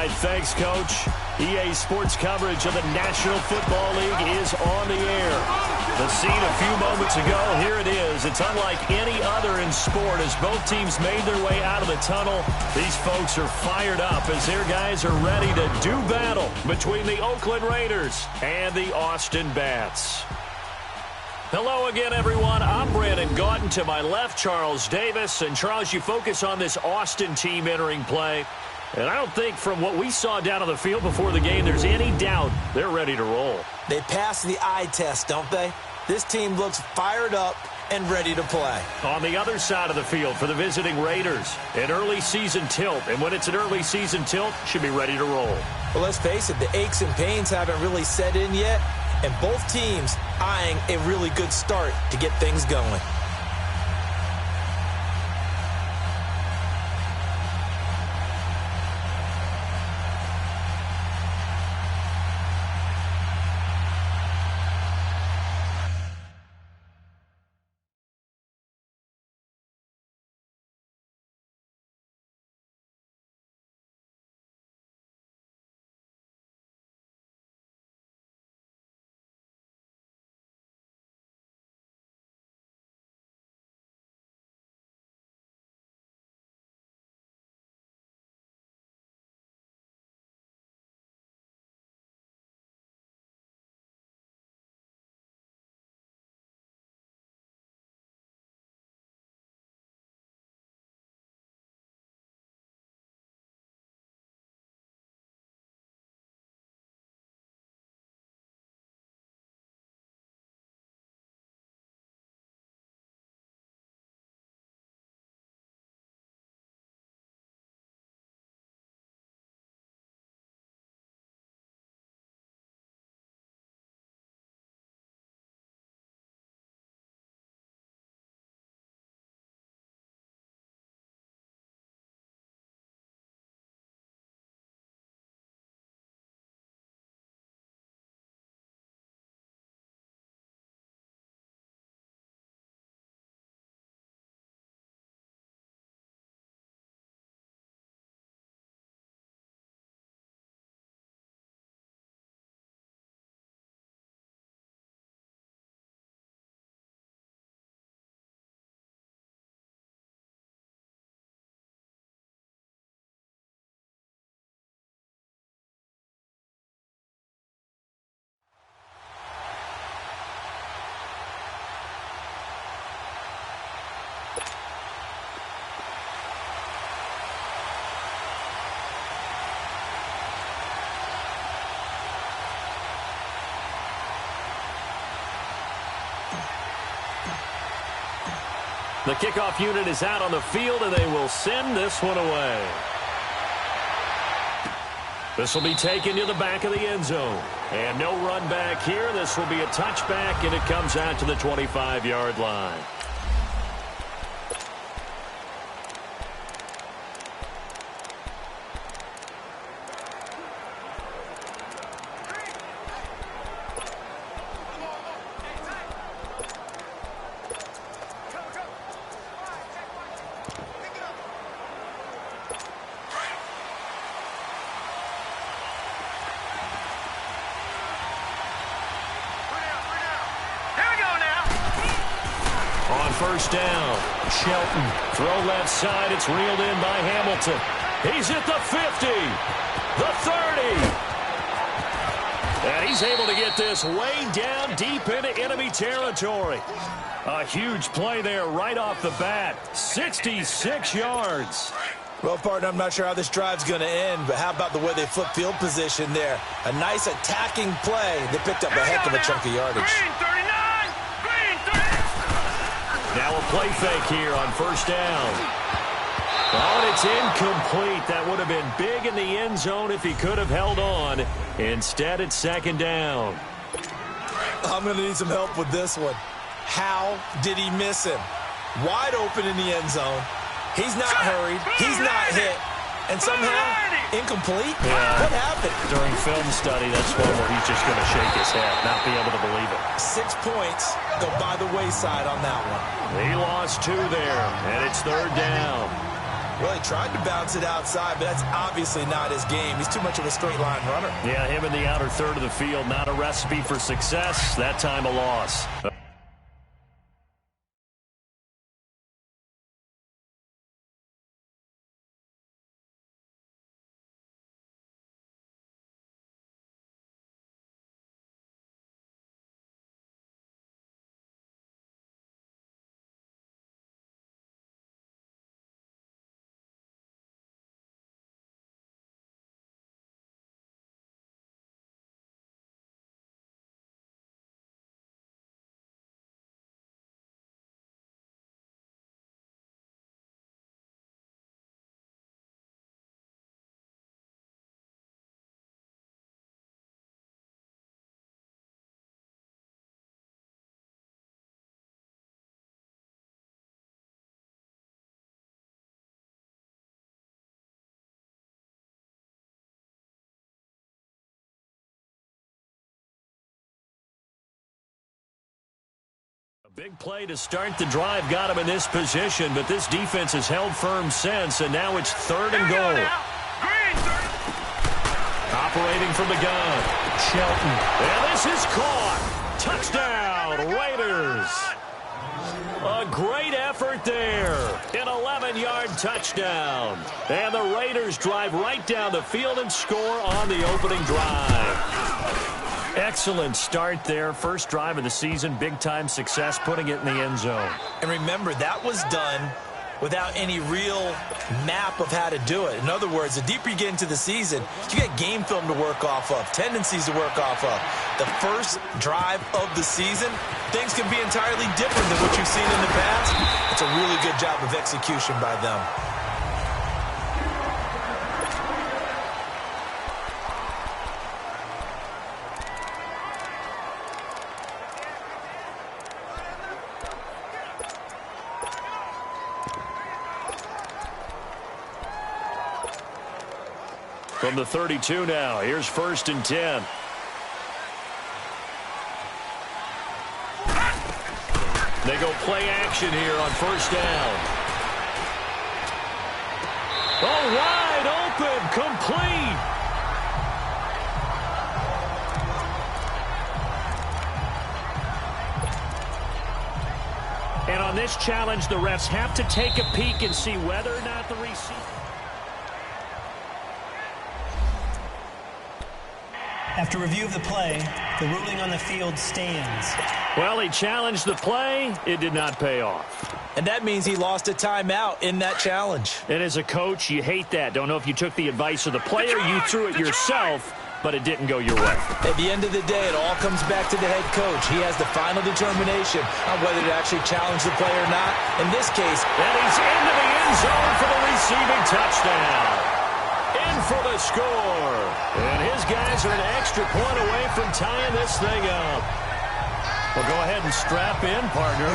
right, thanks, Coach. EA Sports coverage of the National Football League is on the air. The scene a few moments ago, here it is. It's unlike any other in sport as both teams made their way out of the tunnel. These folks are fired up as their guys are ready to do battle between the Oakland Raiders and the Austin Bats. Hello again, everyone. I'm Brandon Gaudin. To my left, Charles Davis. And, Charles, you focus on this Austin team entering play. And I don't think from what we saw down on the field before the game there's any doubt they're ready to roll. They passed the eye test, don't they? This team looks fired up and ready to play. On the other side of the field for the visiting Raiders, an early season tilt. And when it's an early season tilt, should be ready to roll. Well, let's face it, the aches and pains haven't really set in yet. And both teams eyeing a really good start to get things going. The kickoff unit is out on the field, and they will send this one away. This will be taken to the back of the end zone. And no run back here. This will be a touchback, and it comes out to the 25-yard line. First down. Shelton. Throw left side. It's reeled in by Hamilton. He's at the 50. The 30. And he's able to get this way down deep into enemy territory. A huge play there right off the bat. 66 yards. Well, partner, I'm not sure how this drive's going to end, but how about the way they flip field position there? A nice attacking play. They picked up a heck of a chunk of yardage. Now a play fake here on first down. Oh, and it's incomplete. That would have been big in the end zone if he could have held on. Instead, it's second down. I'm going to need some help with this one. How did he miss him? Wide open in the end zone. He's not hurried. He's not hit. And somehow, incomplete? Yeah. What happened? During film study, that's one where he's just going to shake his head, not be able to believe it. 6 points go by the wayside on that one. He lost 2 there, and it's third down. Well, he tried to bounce it outside, but that's obviously not his game. He's too much of a straight-line runner. Yeah, him in the outer third of the field, not a recipe for success. That time a loss. A big play to start the drive got him in this position, but this defense has held firm since, and now it's 3rd and goal. Operating from the gun, Shelton. And this is caught. Touchdown, Raiders. A great effort there. An 11-yard touchdown. And the Raiders drive right down the field and score on the opening drive. Excellent start there. First drive of the season. Big-time success, putting it in the end zone. And remember, that was done without any real map of how to do it. In other words, the deeper you get into the season, you get game film to work off of, tendencies to work off of. The first drive of the season, things can be entirely different than what you've seen in the past. It's a really good job of execution by them. From the 32 now, here's 1st and 10. They go play action here on 1st down. Oh, wide open, complete. And on this challenge, the refs have to take a peek and see whether or not the receiver... After review of the play, the ruling on the field stands. Well, he challenged the play. It did not pay off. And that means he lost a timeout in that challenge. And as a coach, you hate that. Don't know if you took the advice of the player, you threw it yourself, but it didn't go your way. At the end of the day, it all comes back to the head coach. He has the final determination on whether to actually challenge the play or not. In this case, and he's into the end zone for the receiving touchdown. In for the score. And his guys are an extra point away from tying this thing up. Well, go ahead and strap in, partner.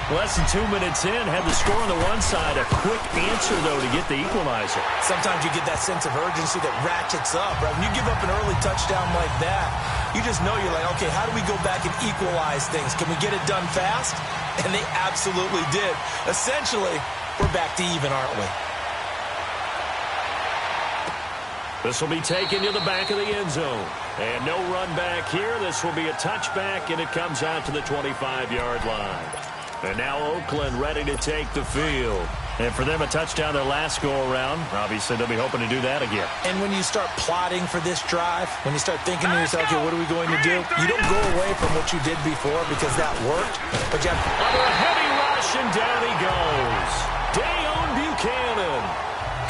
Less than 2 minutes in, had the score on the one side. A quick answer, though, to get the equalizer. Sometimes you get that sense of urgency that ratchets up, right? When you give up an early touchdown like that, you just know you're like, okay, how do we go back and equalize things? Can we get it done fast? And they absolutely did. Essentially, we're back to even, aren't we? This will be taken to the back of the end zone. And no run back here. This will be a touchback, and it comes out to the 25-yard line. And now Oakland ready to take the field. And for them, a touchdown their last go-around. Obviously, they'll be hoping to do that again. And when you start plotting for this drive, when you start thinking to yourself, okay, what are we going to do? You don't go away from what you did before because that worked. But you have under a heavy rush, and down he goes. Dayon Buchanan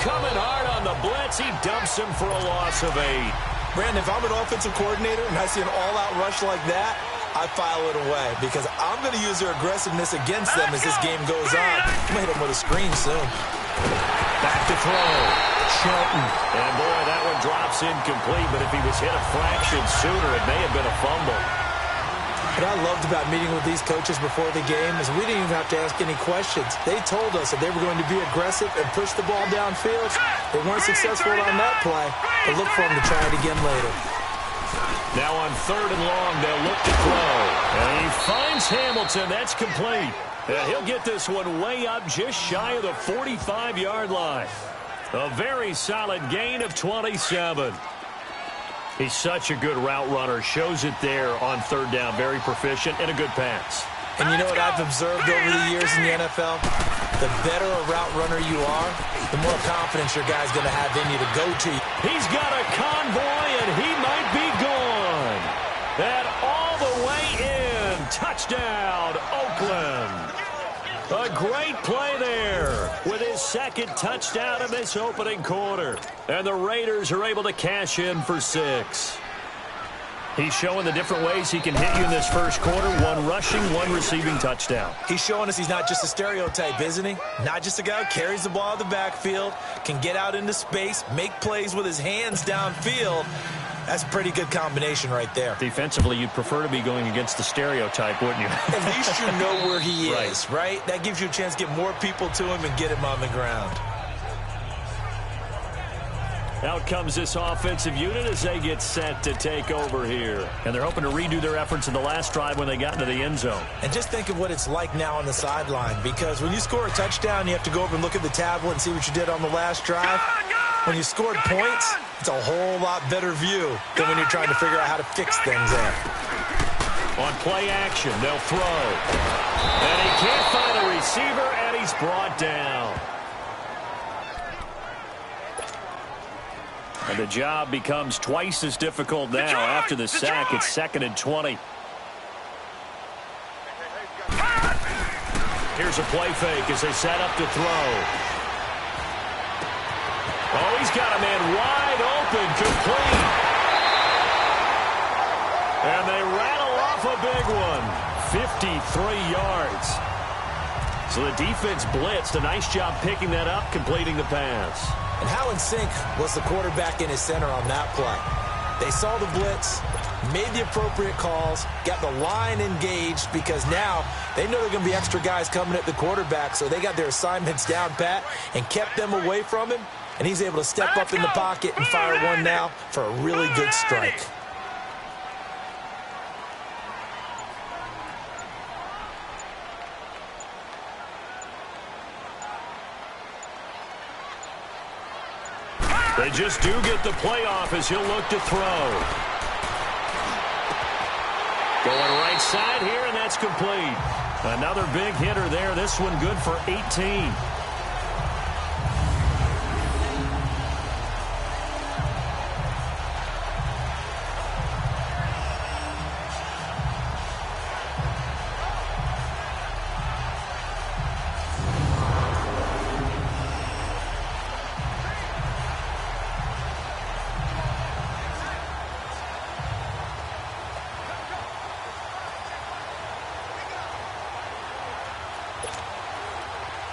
coming hard on the blitz. He dumps him for a loss of 8. Brandon, if I'm an offensive coordinator and I see an all-out rush like that, I file it away because I'm going to use their aggressiveness against them as this game goes on. I'm going to hit them with a screen soon. Back to throw. Shelton. And boy, that one drops incomplete, but if he was hit a fraction sooner, it may have been a fumble. What I loved about meeting with these coaches before the game is we didn't even have to ask any questions. They told us that they were going to be aggressive and push the ball downfield. They weren't successful on that play, but look for them to try it again later. Now on 3rd and long, they'll look to throw. And he finds Hamilton. That's complete. And he'll get this one way up just shy of the 45-yard line. A very solid gain of 27. He's such a good route runner. Shows it there on third down. Very proficient and a good pass. And you know what I've observed over the years in the NFL? The better a route runner you are, the more confidence your guy's going to have in you to go to you. He's got a convoy, and he might be gone. And all the way in. Touchdown, Oakland. A great play there with his second touchdown in this opening quarter. And the Raiders are able to cash in for 6. He's showing the different ways he can hit you in this first quarter. 1 rushing, 1 receiving touchdown. He's showing us he's not just a stereotype, isn't he? Not just a guy who carries the ball in the backfield, can get out into space, make plays with his hands downfield. That's a pretty good combination right there. Defensively, you'd prefer to be going against the stereotype, wouldn't you? At least you know where he is, right? That gives you a chance to get more people to him and get him on the ground. Out comes this offensive unit as they get set to take over here. And they're hoping to redo their efforts in the last drive when they got into the end zone. And just think of what it's like now on the sideline, because when you score a touchdown, you have to go over and look at the tablet and see what you did on the last drive. When you scored points, it's a whole lot better view than when you're trying to figure out how to fix things there. On play action, they'll throw. And he can't find a receiver, and he's brought down. And the job becomes twice as difficult now after the sack. It's 2nd and 20. Here's a play fake as they set up to throw. Oh, he's got a man wide open, complete. And they rattle off a big one, 53 yards. So the defense blitzed. A nice job picking that up, completing the pass. And how in sync was the quarterback in his center on that play? They saw the blitz, made the appropriate calls, got the line engaged, because now they know there are going to be extra guys coming at the quarterback, so they got their assignments down pat and kept them away from him, and he's able to step up in the pocket and fire one now for a really good strike. They just do get the playoff as he'll look to throw. Going right side here, and that's complete. Another big hitter there. This one good for 18.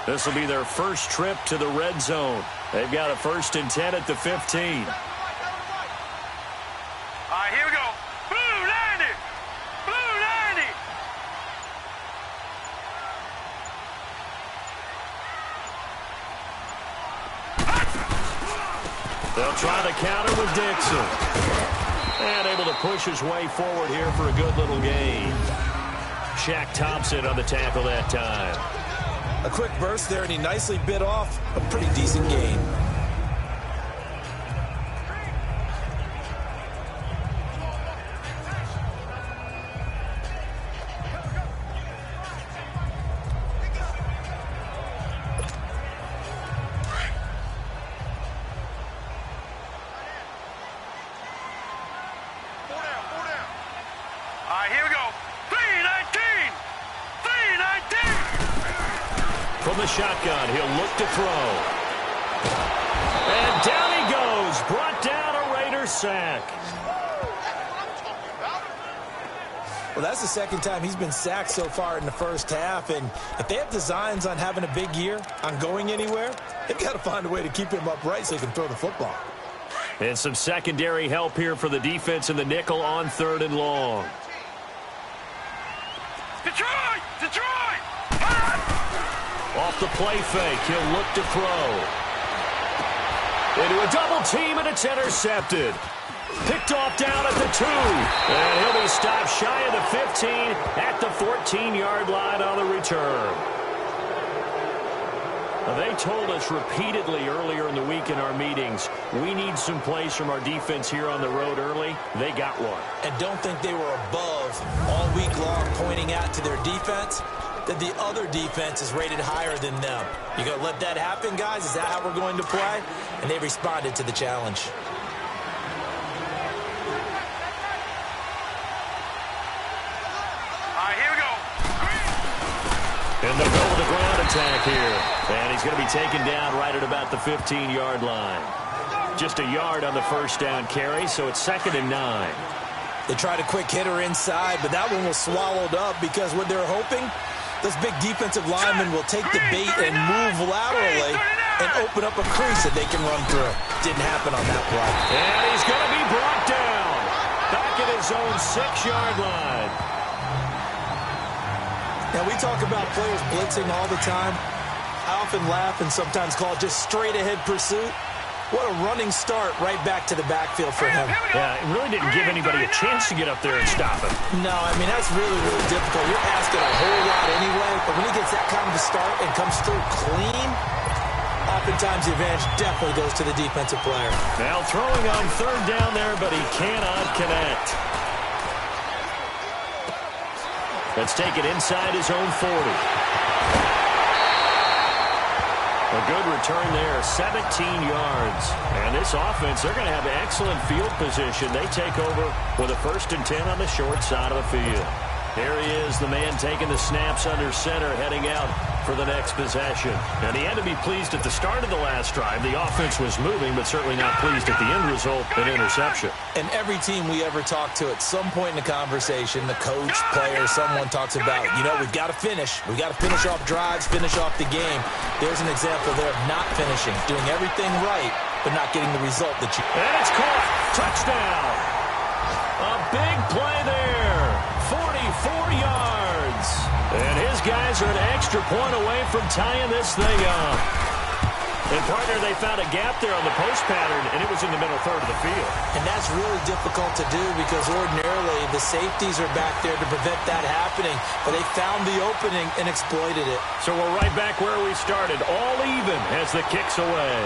This will be their first trip to the red zone. They've got a 1st and 10 at the 15. All right, here we go. Blue 90. Blue 90. They'll try the counter with Dixon. And able to push his way forward here for a good little gain. Shaq Thompson on the tackle that time. A quick burst there, and he nicely bit off a pretty decent gain. All right, here we go. 319. 319. From the shotgun, he'll look to throw. And down he goes. Brought down a Raiders sack. Well, that's the second time he's been sacked so far in the first half, and if they have designs on having a big year, on going anywhere, they've got to find a way to keep him upright so he can throw the football. And some secondary help here for the defense in the nickel on 3rd and long. Detroit! Detroit! Off the play fake, he'll look to throw. Into a double team, and it's intercepted. Picked off down at the 2. And he'll be stopped shy of the 15 at the 14-yard line on the return. They told us repeatedly earlier in the week in our meetings, we need some plays from our defense here on the road early. They got one. And don't think they were above all week long pointing out to their defense that the other defense is rated higher than them. You going to let that happen, guys? Is that how we're going to play? And they responded to the challenge. All right, here we go. And they'll go with the ground attack here. And he's going to be taken down right at about the 15-yard line. Just a yard on the first down carry, so it's 2nd and 9. They tried a quick hitter inside, but that one was swallowed up because what they're hoping, those big defensive linemen will take the bait and move laterally and open up a crease that they can run through. Didn't happen on that play. And he's going to be brought down back at his own 6-yard line. Now, we talk about players blitzing all the time. I often laugh and sometimes call it just straight-ahead pursuit. What a running start right back to the backfield for him. Yeah, it really didn't give anybody a chance to get up there and stop him. No, I mean, that's really, really difficult. You're asking a whole lot anyway, but when he gets that kind of a start and comes through clean, oftentimes the advantage definitely goes to the defensive player. Now throwing on 3rd down there, but he cannot connect. Let's take it inside his own 40. A good return there, 17 yards. And this offense, they're going to have excellent field position. They take over with a 1st and 10 on the short side of the field. Here he is, the man taking the snaps under center, heading out for the next possession. And he had to be pleased at the start of the last drive. The offense was moving, but certainly not pleased at the end result, an interception. And every team we ever talk to, at some point in the conversation, the coach, player, someone talks about, you know, we've got to finish. We've got to finish off drives, finish off the game. There's an example there of not finishing, doing everything right, but not getting the result that you... And it's caught. Touchdown. A big play there. 44 yards. And his guys are an extra point away from tying this thing up. And, partner, they found a gap there on the post pattern, and it was in the middle third of the field. And that's really difficult to do because ordinarily the safeties are back there to prevent that happening. But they found the opening and exploited it. So we're right back where we started, all even as the kick's away.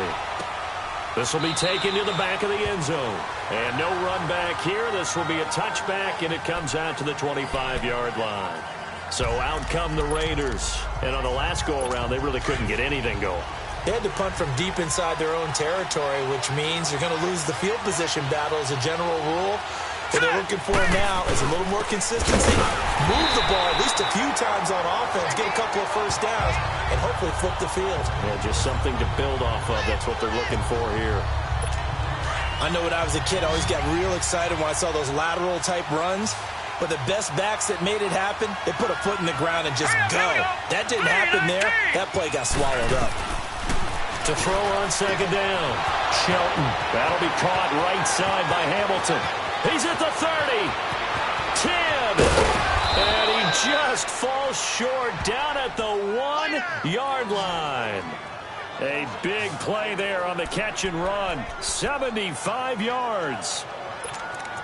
This will be taken to the back of the end zone. And no run back here. This will be a touchback, and it comes out to the 25-yard line. So out come the Raiders. And on the last go-around, they really couldn't get anything going. They had to punt from deep inside their own territory, which means you're going to lose the field position battle as a general rule. What they're looking for now is a little more consistency. Move the ball at least a few times on offense, get a couple of first downs, and hopefully flip the field. Yeah, just something to build off of. That's what they're looking for here. I know when I was a kid, I always got real excited when I saw those lateral-type runs. But the best backs that made it happen, they put a foot in the ground and just go. That didn't happen there. That play got swallowed up. To throw on 2nd down. Shelton. That'll be caught right side by Hamilton. He's at the 30. 10. And he just falls short down at the 1-yard line. A big play there on the catch and run. 75 yards.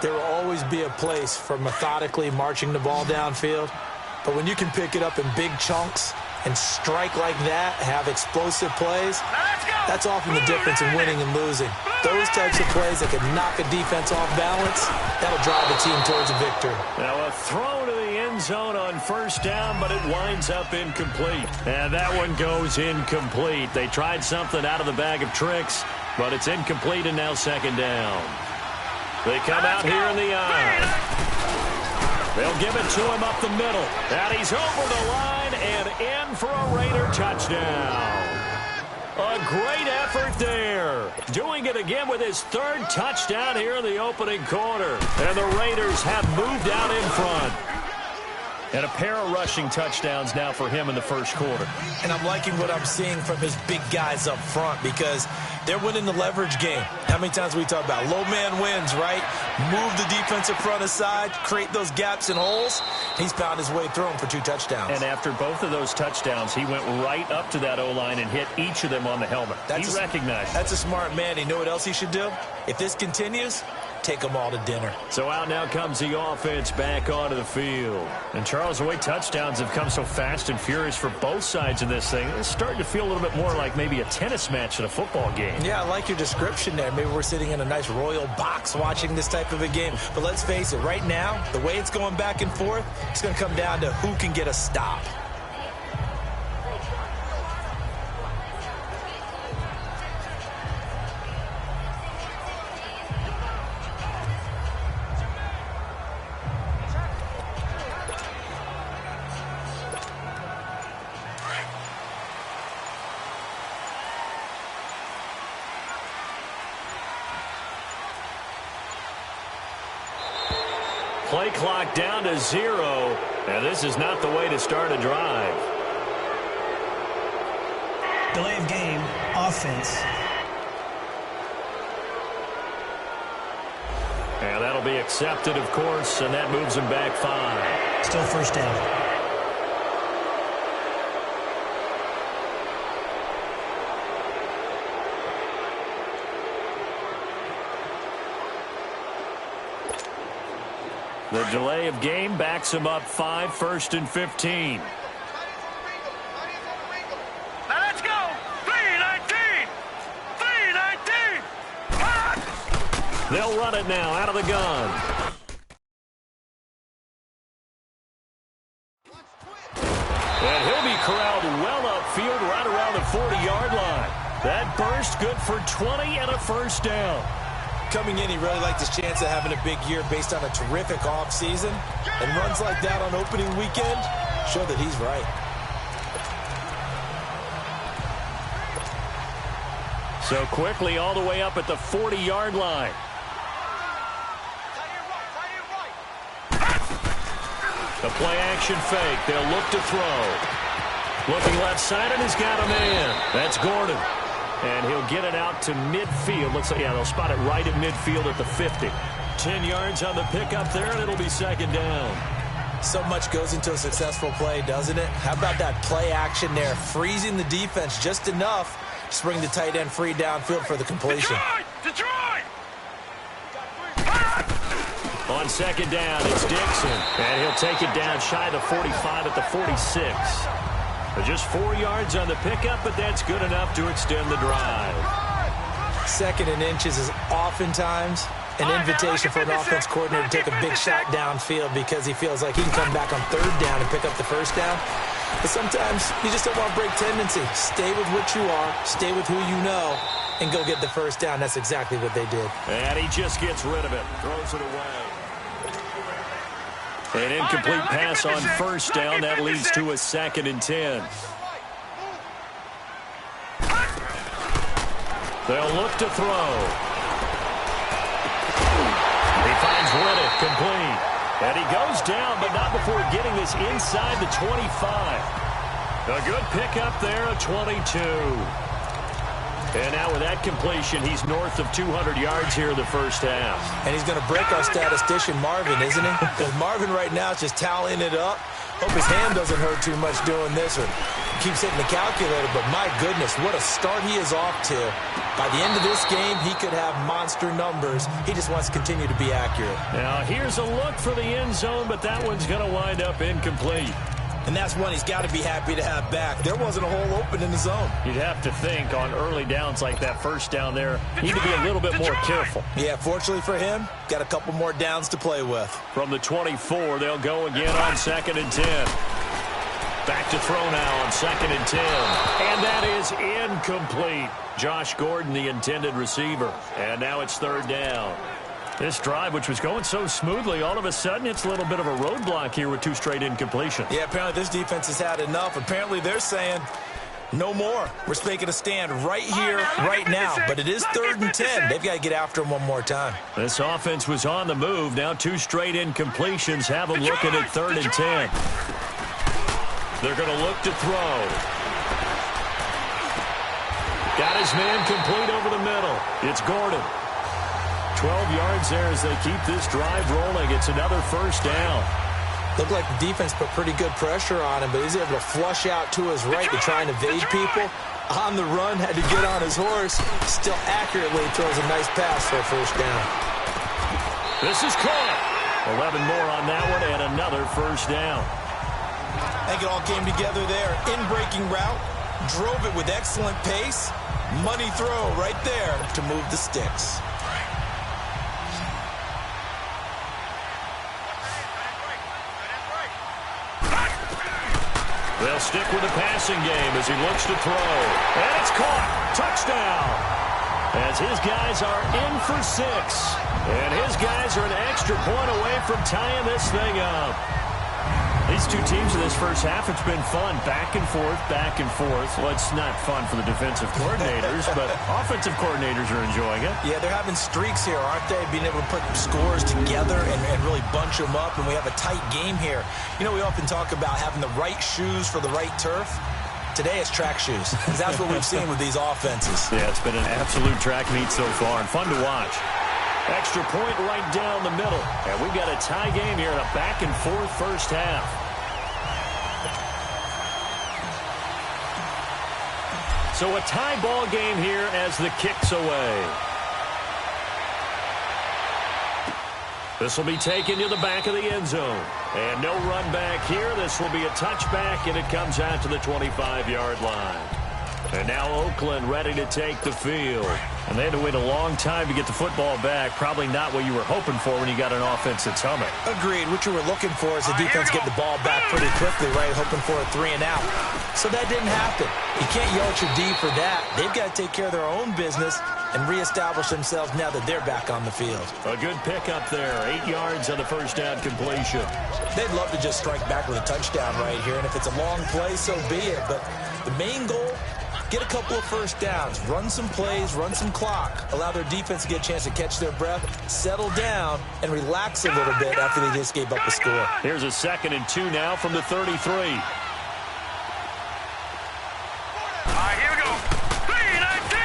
There will always be a place for methodically marching the ball downfield. But when you can pick it up in big chunks and strike like that, have explosive plays, that's often the difference in winning and losing. Those types of plays that can knock a defense off balance, that'll drive a team towards a victory. Now a throw to the end zone on 1st down, but it winds up incomplete. And that one goes incomplete. They tried something out of the bag of tricks, but it's incomplete and now 2nd down. They come out here in the eye. They'll give it to him up the middle. And he's over the line and in for a Raider touchdown. A great effort there. Doing it again with his 3rd touchdown here in the opening quarter. And the Raiders have moved out in front. And a pair of rushing touchdowns now for him in the 1st quarter. And I'm liking what I'm seeing from his big guys up front because they're winning the leverage game. Now, How many times we talk about low man wins, right? Move the defensive front aside, create those gaps and holes. He's found his way through them for 2 touchdowns. And after both of those touchdowns, he went right up to that O-line and hit each of them on the helmet. He recognized. That's a smart man. You know what else he should do? If this continues, take them all to dinner. So out now comes the offense back onto the field. And Charles, the way touchdowns have come so fast and furious for both sides of this thing, it's starting to feel a little bit more like maybe a tennis match at a football game. Yeah, I like your description there. Maybe we're sitting in a nice royal box watching this type of a game. But let's face it, right now, the way it's going back and forth, it's going to come down to who can get a stop. Play clock down to 0, and this is not the way to start a drive. Delay of game, offense. And that'll be accepted, of course, and that moves him back 5. Still first down. The delay of game backs him up 5, 1st and 15. Now let's go. 3-19. 3-19. They'll run it now out of the gun. And he'll be corralled well upfield right around the 40-yard line. That burst good for 20 and a first down. Coming in, he really liked his chance of having a big year based on a terrific offseason. And runs like that on opening weekend show that he's right. So quickly all the way up at the 40-yard line. The play-action fake. They'll look to throw. Looking left side, and he's got a man. That's Gordon. And he'll get it out to midfield. Looks like, yeah, they'll spot it right at midfield at the 50. 10 yards on the pickup there, and it'll be second down. So much goes into a successful play, doesn't it? How about that play action there? Freezing the defense just enough to bring the tight end free downfield for the completion. Detroit! On second down, it's Dixon. And he'll take it down shy of the 45 at the 46. Just 4 yards on the pickup, but that's good enough to extend the drive. 2nd and inches is oftentimes an invitation for an offense coordinator to take a big shot downfield because he feels like he can come back on 3rd down and pick up the first down. But sometimes you just don't want to break tendency. Stay with what you are, stay with who you know, and go get the first down. That's exactly what they did. And he just gets rid of it, throws it away. An incomplete pass on first down. That leads to a 2nd and 10. They'll look to throw. He finds Riddick complete. And he goes down, but not before getting this inside the 25. A good pickup there, a 22. And now with that completion, he's north of 200 yards here in the first half. And he's going to break our statistician, Marvin, isn't he? Because Marvin right now is just tallying it up. Hope his hand doesn't hurt too much doing this or keeps hitting the calculator. But my goodness, what a start he is off to. By the end of this game, he could have monster numbers. He just wants to continue to be accurate. Now here's a look for the end zone, but that one's going to wind up incomplete. And that's one he's got to be happy to have back. There wasn't a hole open in the zone. You'd have to think on early downs like that first down there, he need to be a little bit more careful. Yeah, fortunately for him, got a couple more downs to play with. From the 24, they'll go again on 2nd and 10. Back to throw now on 2nd and 10. And that is incomplete. Josh Gordon, the intended receiver. And now it's 3rd down. This drive, which was going so smoothly, all of a sudden it's a little bit of a roadblock here with 2 straight incompletions. Yeah, apparently this defense has had enough. Apparently they're saying no more. We're making a stand right here, right now. But it is 3rd and 10. They've got to get after him one more time. This offense was on the move. Now 2 straight incompletions have them looking at 3rd and 10. They're going to look to throw. Got his man complete over the middle. It's Gordon. 12 yards there as they keep this drive rolling. It's another first down. Looked like the defense put pretty good pressure on him, but he's able to flush out to his right to try and evade people. On the run, had to get on his horse. Still accurately throws a nice pass for a first down. This is caught. 11 more on that one and another first down. I think it all came together there. In-breaking route, drove it with excellent pace. Money throw right there to move the sticks. They'll stick with the passing game as he looks to throw. And it's caught. Touchdown. As his guys are in for 6. And his guys are an extra point away from tying this thing up. These two teams in this first half, it's been fun. Back and forth, back and forth. Well, it's not fun for the defensive coordinators, but offensive coordinators are enjoying it. Yeah, they're having streaks here, aren't they? Being able to put scores together and really bunch them up, and we have a tight game here. You know, we often talk about having the right shoes for the right turf. Today it's track shoes, because that's what we've seen with these offenses. Yeah, it's been an absolute track meet so far, and fun to watch. Extra point right down the middle. And we've got a tie game here in a back-and-forth first half. So a tie ball game here as the kick's away. This will be taken to the back of the end zone. And no run back here. This will be a touchback, and it comes out to the 25-yard line. And now Oakland ready to take the field. And they had to wait a long time to get the football back. Probably not what you were hoping for when you got an offense that's humming. Agreed. What you were looking for is the defense get the ball back pretty quickly, right? Hoping for a 3 and out. So that didn't happen. You can't yell at your D for that. They've got to take care of their own business and reestablish themselves now that they're back on the field. A good pickup there. 8 yards on the first down completion. They'd love to just strike back with a touchdown right here. And if it's a long play, so be it. But the main goal, get a couple of first downs, run some plays, run some clock, allow their defense to get a chance to catch their breath, settle down, and relax a little bit after they just gave up a score. Here's a 2nd and 2 now from the 33. Here we go.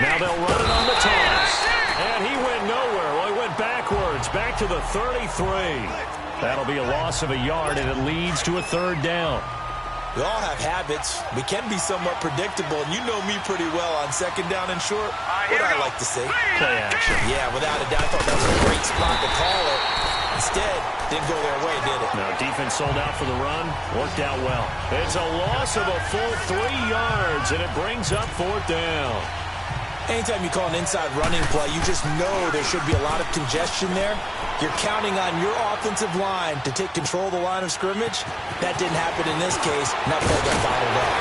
Now they'll run it on the toss. And he went nowhere. Well, he went backwards, back to the 33. That'll be a loss of a yard, and it leads to a 3rd down. We all have habits. We can be somewhat predictable, and you know me pretty well on 2nd down and short. What I like to say? Play action. Yeah, without a doubt, I thought that was a great spot to call it. Instead, didn't go their way, did it? No, defense sold out for the run. Worked out well. It's a loss of a full 3 yards, and it brings up 4th down. Anytime you call an inside running play, you just know there should be a lot of congestion there. You're counting on your offensive line to take control of the line of scrimmage. That didn't happen in this case. That play got bottled up.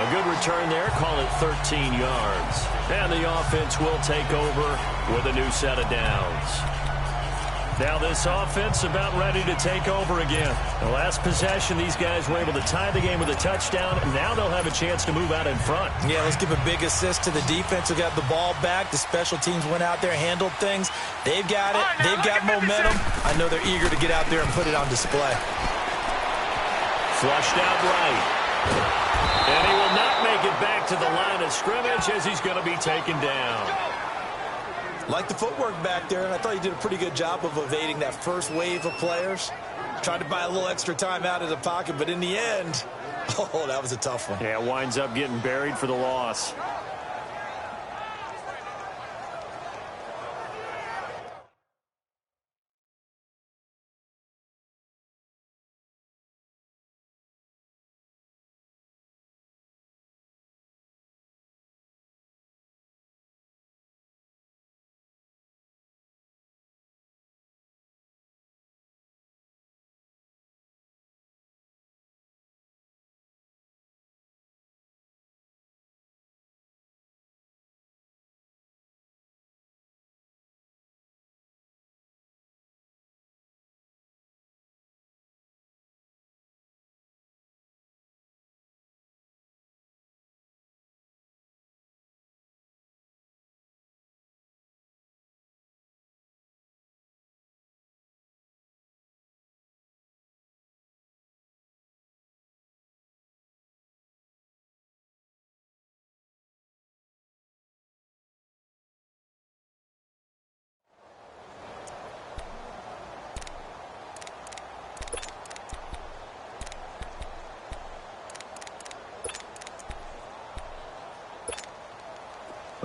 A good return there. Call it 13 yards. And the offense will take over with a new set of downs. Now this offense about ready to take over again. The last possession, these guys were able to tie the game with a touchdown, and now they'll have a chance to move out in front. Yeah, let's give a big assist to the defense who got the ball back. The special teams went out there, handled things. They've got it. They've got momentum. I know they're eager to get out there and put it on display. Flushed out right. And he will not make it back to the line of scrimmage as he's going to be taken down. Like the footwork back there, and I thought he did a pretty good job of evading that first wave of players. Tried to buy a little extra time out of the pocket, but in the end, oh, that was a tough one. Yeah, winds up getting buried for the loss.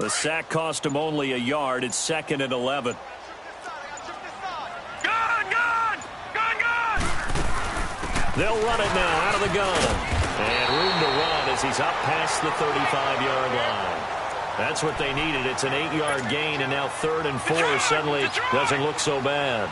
The sack cost him only a yard. It's 2nd and 11. They'll run it now out of the gun. And room to run as he's up past the 35-yard line. That's what they needed. It's an 8-yard gain, and now 3rd and 4 suddenly doesn't look so bad.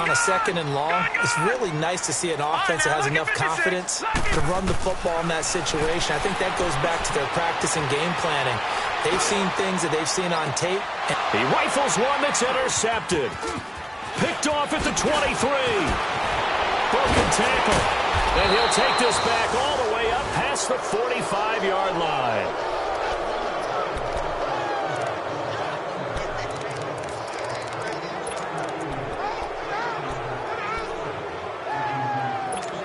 On a 2nd and long, it's really nice to see an offense that has enough confidence to run the football in that situation. I think that goes back to their practice and game planning. They've seen things that they've seen on tape. He rifles one that's intercepted. Picked off at the 23. Broken tackle. And he'll take this back all the way up past the 45-yard line.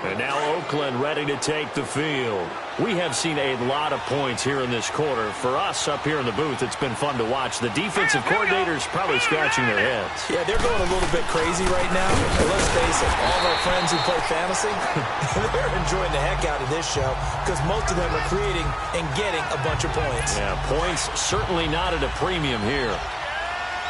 And now Oakland ready to take the field. We have seen a lot of points here in this quarter. For us up here in the booth, it's been fun to watch. The defensive coordinators probably scratching their heads. Yeah, they're going a little bit crazy right now. But let's face it, all of our friends who play fantasy, they're enjoying the heck out of this show because most of them are creating and getting a bunch of points. Yeah, points certainly not at a premium here.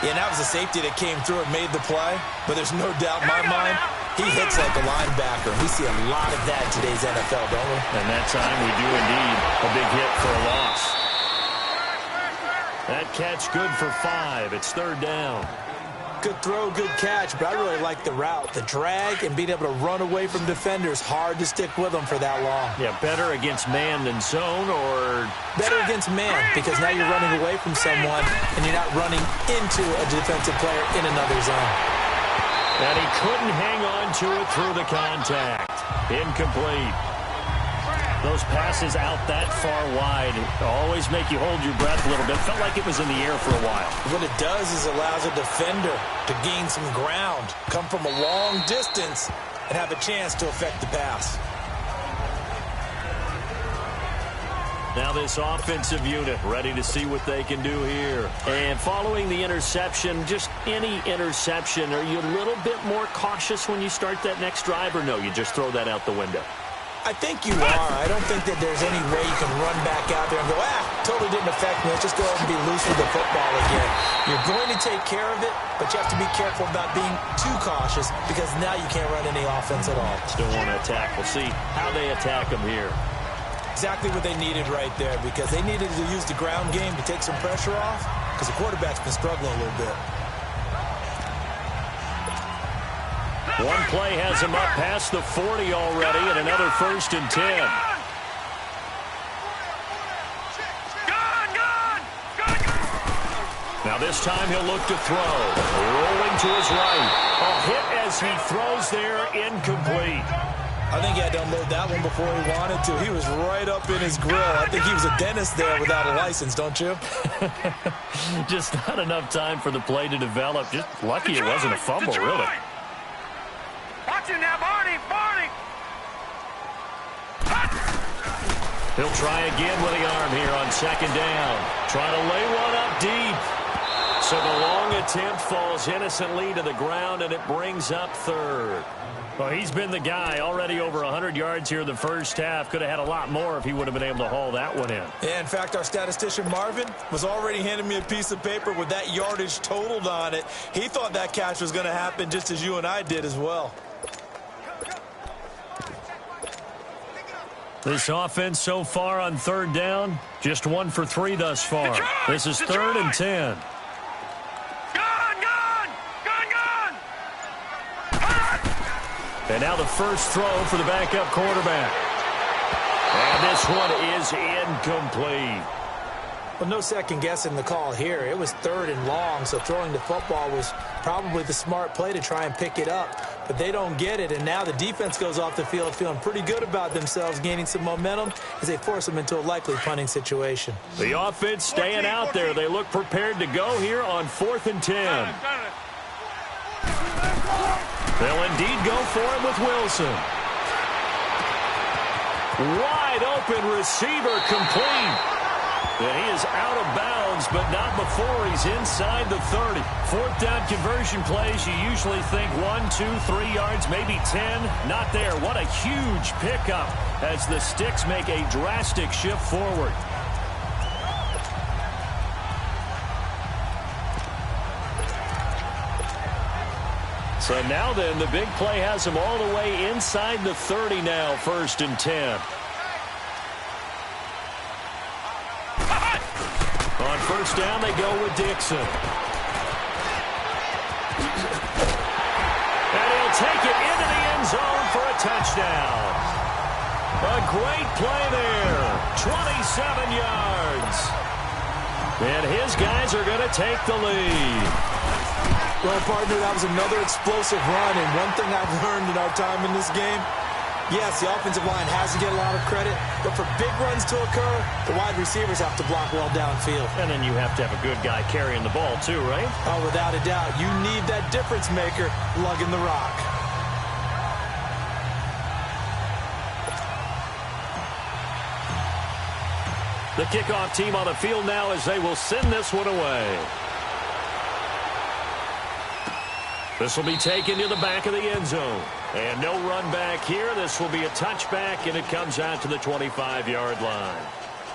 Yeah, and that was a safety that came through and made the play. But there's no doubt in my mind, he hits like a linebacker. We see a lot of that in today's NFL, don't we? And that time we do indeed a big hit for a loss. That catch good for 5. It's 3rd down. Good throw, good catch, but I really like the route. The drag and being able to run away from defenders, hard to stick with them for that long. Yeah, better against man than zone, or better against man, because now you're running away from someone and you're not running into a defensive player in another zone. And he couldn't hang on to it through the contact. Incomplete. Those passes out that far wide always make you hold your breath a little bit. Felt like it was in the air for a while. What it does is allows a defender to gain some ground, come from a long distance, and have a chance to affect the pass. Now this offensive unit ready to see what they can do here. And following the interception, just any interception, are you a little bit more cautious when you start that next drive, or no, you just throw that out the window? I think you are. I don't think that there's any way you can run back out there and go, totally didn't affect me. Let's just go ahead and be loose with the football again. You're going to take care of it, but you have to be careful about being too cautious because now you can't run any offense at all. Still want to attack. We'll see how they attack them here. Exactly what they needed right there because they needed to use the ground game to take some pressure off because the quarterback's been struggling a little bit. One play has him up past the 40 already, and another 1st and 10. Now this time he'll look to throw. Rolling to his right. A hit as he throws there, incomplete. I think he had to unload that one before he wanted to. He was right up in his grill. I think he was a dentist there without a license, don't you? Just not enough time for the play to develop. Just lucky it wasn't a fumble, really. Watch it now, Barney! He'll try again with the arm here on 2nd down. Trying to lay one up deep. So the long attempt falls innocently to the ground, and it brings up 3rd. Well, he's been the guy. Already over 100 yards here in the first half. Could have had a lot more if he would have been able to haul that one in. Yeah, in fact, our statistician Marvin was already handing me a piece of paper with that yardage totaled on it. He thought that catch was going to happen just as you and I did as well. This offense so far on 3rd down, just 1 for 3 thus far. This is 3rd and 10. And now the first throw for the backup quarterback. And this one is incomplete. Well, no second guessing the call here. It was 3rd and long, so throwing the football was probably the smart play to try and pick it up. But they don't get it, and now the defense goes off the field feeling pretty good about themselves, gaining some momentum as they force them into a likely punting situation. The offense staying out there. They look prepared to go here on 4th and 10. They'll indeed go for it with Wilson. Wide open receiver complete. And he is out of bounds, but not before he's inside the 30. 4th down conversion plays, you usually think 1, 2, 3 yards, maybe 10. Not there. What a huge pickup as the Sticks make a drastic shift forward. So now then, the big play has him all the way inside the 30 now, 1st and 10. On 1st down, they go with Dixon. And he'll take it into the end zone for a touchdown. A great play there. 27 yards. And his guys are going to take the lead. Well, partner, that was another explosive run, and one thing I've learned in our time in this game, yes, the offensive line has to get a lot of credit, but for big runs to occur, the wide receivers have to block well downfield. And then you have to have a good guy carrying the ball too, right? Oh, without a doubt. You need that difference maker lugging the rock. The kickoff team on the field now as they will send this one away. This will be taken to the back of the end zone. And no run back here. This will be a touchback, and it comes out to the 25-yard line.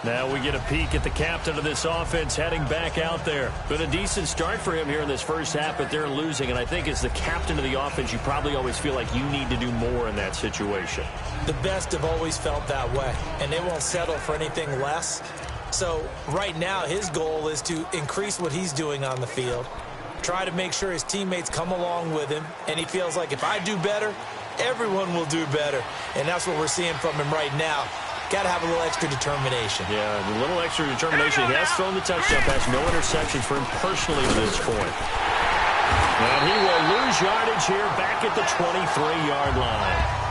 Now we get a peek at the captain of this offense heading back out there. Been a decent start for him here in this first half, but they're losing. And I think as the captain of the offense, you probably always feel like you need to do more in that situation. The best have always felt that way, and they won't settle for anything less. So right now his goal is to increase what he's doing on the field, try to make sure his teammates come along with him, and he feels like if I do better, everyone will do better. And that's what we're seeing from him right now. Got to have a little extra determination. Yeah, a little extra determination. He has thrown the touchdown pass. No interceptions for him personally to this point. And he will lose yardage here back at the 23-yard line.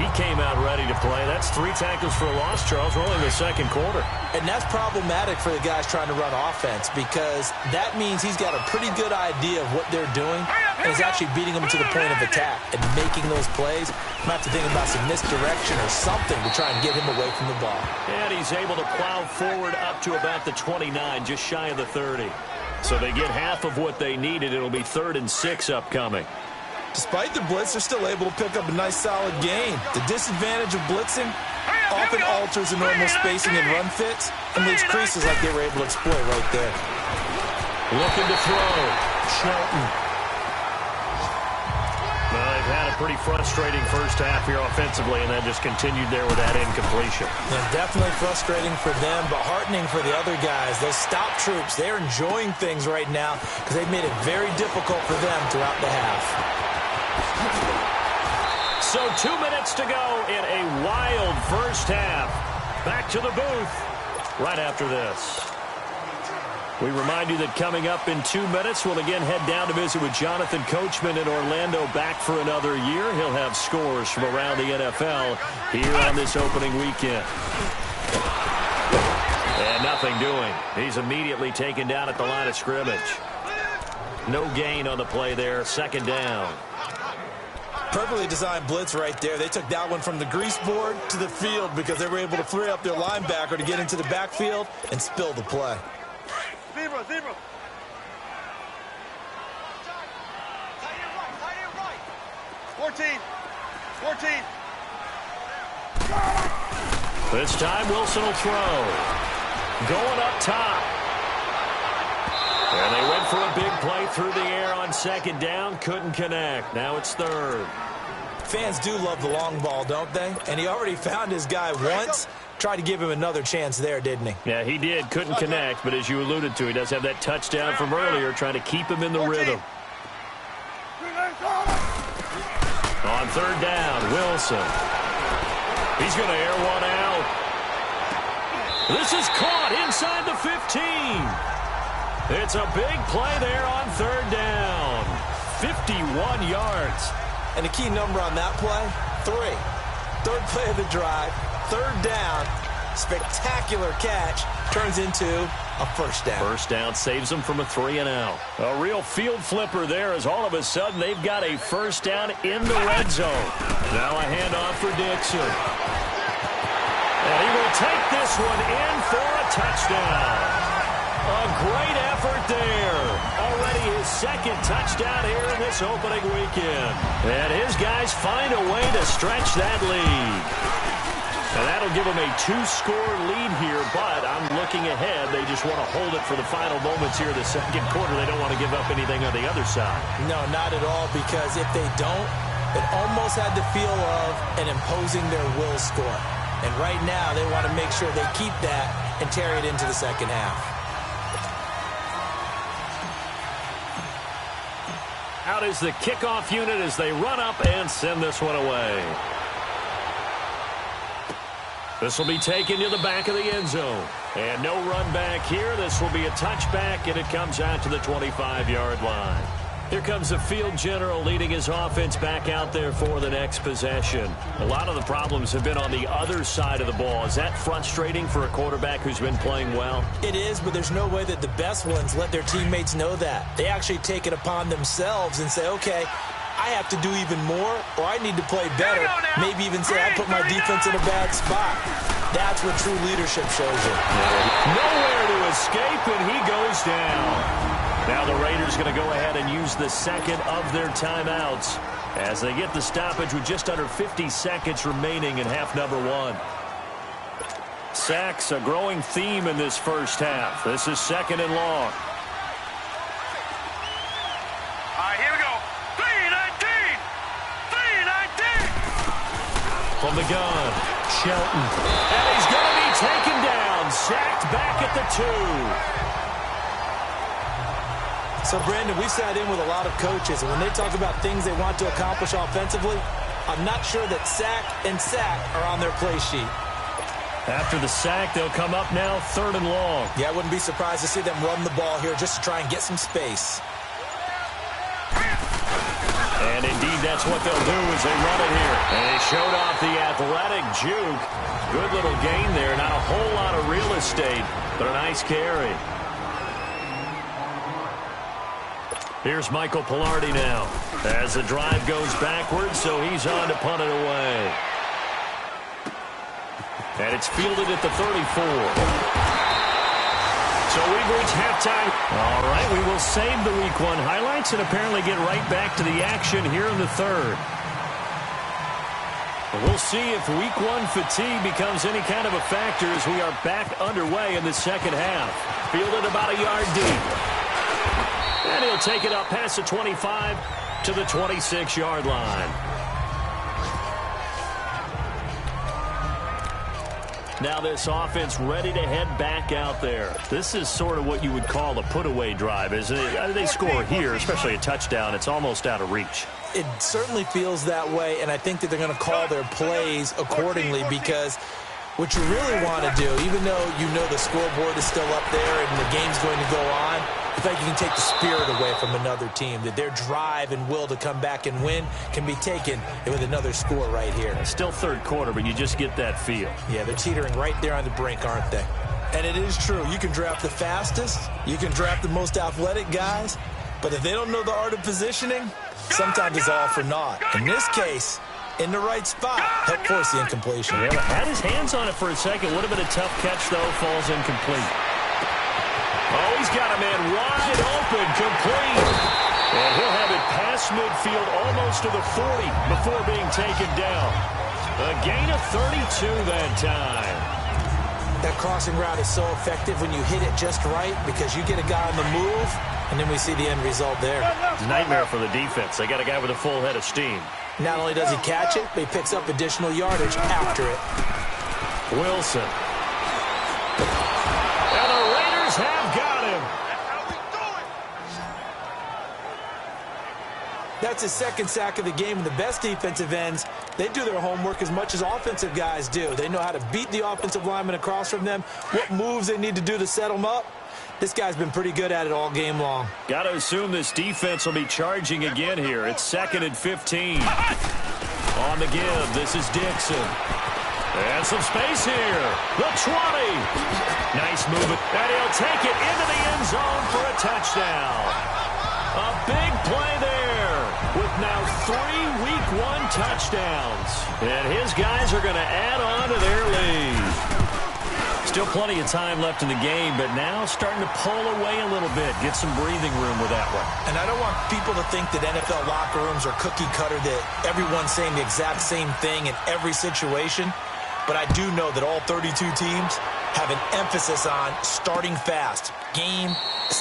He came out ready to play. That's 3 tackles for a loss, Charles. We're only in the second quarter. And that's problematic for the guys trying to run offense because that means he's got a pretty good idea of what they're doing and is actually beating them to the point of attack and making those plays. I'm going to have to think about some misdirection or something to try and get him away from the ball. And he's able to plow forward up to about the 29, just shy of the 30. So they get half of what they needed. It'll be 3rd and 6 upcoming. Despite the blitz, they're still able to pick up a nice, solid gain. The disadvantage of blitzing often alters the normal spacing and run fits and leaves creases like they were able to exploit right there. Looking to throw. Shelton. Well, they've had a pretty frustrating first half here offensively, and that just continued there with that incompletion. Yeah, definitely frustrating for them, but heartening for the other guys. Those stop troops, they're enjoying things right now because they've made it very difficult for them throughout the half. So 2 minutes to go in a wild first half. Back to the booth right after this. We remind you that coming up in 2 minutes, we'll again head down to visit with Jonathan Coachman in Orlando, back for another year. He'll have scores from around the NFL here on this opening weekend. And nothing doing. He's immediately taken down at the line of scrimmage. No gain on the play there. 2nd down. Perfectly designed blitz right there. They took that one from the grease board to the field because they were able to free up their linebacker to get into the backfield and spill the play. Zebra. 14. This time Wilson will throw. Going up top. And they went for a big play through the air on 2nd down. Couldn't connect. Now it's 3rd. Fans do love the long ball, don't they? And he already found his guy once. Tried to give him another chance there, didn't he? Yeah, he did. Couldn't connect, but as you alluded to, he does have that touchdown from earlier, trying to keep him in the rhythm. On 3rd down, Wilson. He's going to air one out. This is caught inside the 15. It's a big play there on 3rd down. 51 yards. And the key number on that play, 3. 3rd play of the drive, 3rd down, spectacular catch, turns into a 1st down. 1st down saves them from a 3-and-out. A real field flipper there as all of a sudden they've got a 1st down in the red zone. Now a handoff for Dixon. And he will take this one in for a touchdown. A great effort there. Already his 2nd touchdown here in this opening weekend. And his guys find a way to stretch that lead. And that'll give them a 2-score lead here, but I'm looking ahead. They just want to hold it for the final moments here in the second quarter. They don't want to give up anything on the other side. No, not at all, because if they don't, it almost had the feel of an imposing their will score. And right now, they want to make sure they keep that and carry it into the second half. Out is the kickoff unit as they run up and send this one away. This will be taken to the back of the end zone. And no run back here. This will be a touchback, and it comes out to the 25-yard line. Here comes the field general leading his offense back out there for the next possession. A lot of the problems have been on the other side of the ball. Is that frustrating for a quarterback who's been playing well? It is, but there's no way that the best ones let their teammates know that. They actually take it upon themselves and say, okay, I have to do even more, or I need to play better. Maybe even say I put my defense in a bad spot. That's what true leadership shows you. Nowhere to escape, and he goes down. Now the Raiders going to go ahead and use the second of their timeouts as they get the stoppage with just under 50 seconds remaining in half number one. Sacks, a growing theme in this first half. This is second and long. All right, here we go. 3-19. 3-19. From the gun, Shelton. And he's going to be taken down. Sacked back at the 2. So, Brandon, we've sat in with a lot of coaches, and when they talk about things they want to accomplish offensively, I'm not sure that sack and sack are on their play sheet. After the sack, they'll come up now third and long. Yeah, I wouldn't be surprised to see them run the ball here just to try and get some space. And indeed, that's what they'll do as they run it here. And they showed off the athletic juke. Good little gain there. Not a whole lot of real estate, but a nice carry. Here's Michael Pilardi now as the drive goes backwards, so he's on to punt it away. And it's fielded at the 34. So we've reached halftime. All right, we will save the Week 1 highlights and apparently get right back to the action here in the third. We'll see if Week 1 fatigue becomes any kind of a factor as we are back underway in the second half. Fielded about a yard deep. And he'll take it up past the 25 to the 26-yard line. Now this offense ready to head back out there. This is sort of what you would call a put-away drive, isn't it? They score here, especially a touchdown. It's almost out of reach. It certainly feels that way, and I think that they're going to call their plays accordingly because what you really want to do, even though you know the scoreboard is still up there and the game's going to go on, I think you can take the spirit away from another team, that their drive and will to come back and win can be taken with another score right here. Still third quarter, but you just get that feel. Yeah, they're teetering right there on the brink, aren't they? And it is true. You can draft the fastest, you can draft the most athletic guys, but if they don't know the art of positioning, sometimes it's all for naught. In this case, in the right spot, help force the incompletion. Yeah, had his hands on it for a second. Would have been a tough catch, though. Falls incomplete. Oh, he's got a man wide open, complete. And he'll have it past midfield almost to the 40 before being taken down. A gain of 32 that time. That crossing route is so effective when you hit it just right because you get a guy on the move, and then we see the end result there. It's a nightmare for the defense. They got a guy with a full head of steam. Not only does he catch it, but he picks up additional yardage after it. Wilson. And the Raiders have got him. That's his second sack of the game, and the best defensive ends, they do their homework as much as offensive guys do. They know how to beat the offensive lineman across from them, what moves they need to do to set them up. This guy's been pretty good at it all game long. Got to assume this defense will be charging again here. It's 2nd and 15. On the give, this is Dixon. And some space here. The 20. Nice movement. And he'll take it into the end zone for a touchdown. A big play there with now 3 Week 1 touchdowns. And his guys are going to add on to their lead. Still plenty of time left in the game, but now starting to pull away a little bit. Get some breathing room with that one. And I don't want people to think that NFL locker rooms are cookie cutter, that everyone's saying the exact same thing in every situation. but I do know that all 32 teams have an emphasis on starting fast. Game,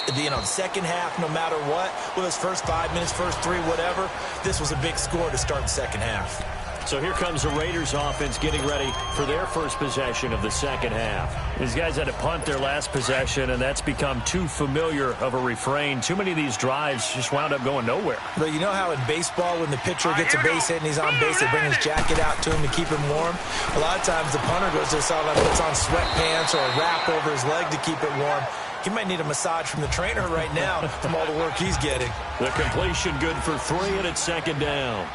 the second half, no matter what, whether it's first 5 minutes, first 3, whatever, this was a big score to start the second half. So here comes the Raiders offense getting ready for their first possession of the second half. These guys had to punt their last possession, and that's become too familiar of a refrain. Too many of these drives just wound up going nowhere. But you know how in baseball, when the pitcher gets a base hit and he's on base, they bring his jacket out to him to keep him warm? A lot of times the punter goes to the sideline, puts on sweatpants or a wrap over his leg to keep it warm. He might need a massage from the trainer right now from all the work he's getting. The completion good for 3, and it's second down.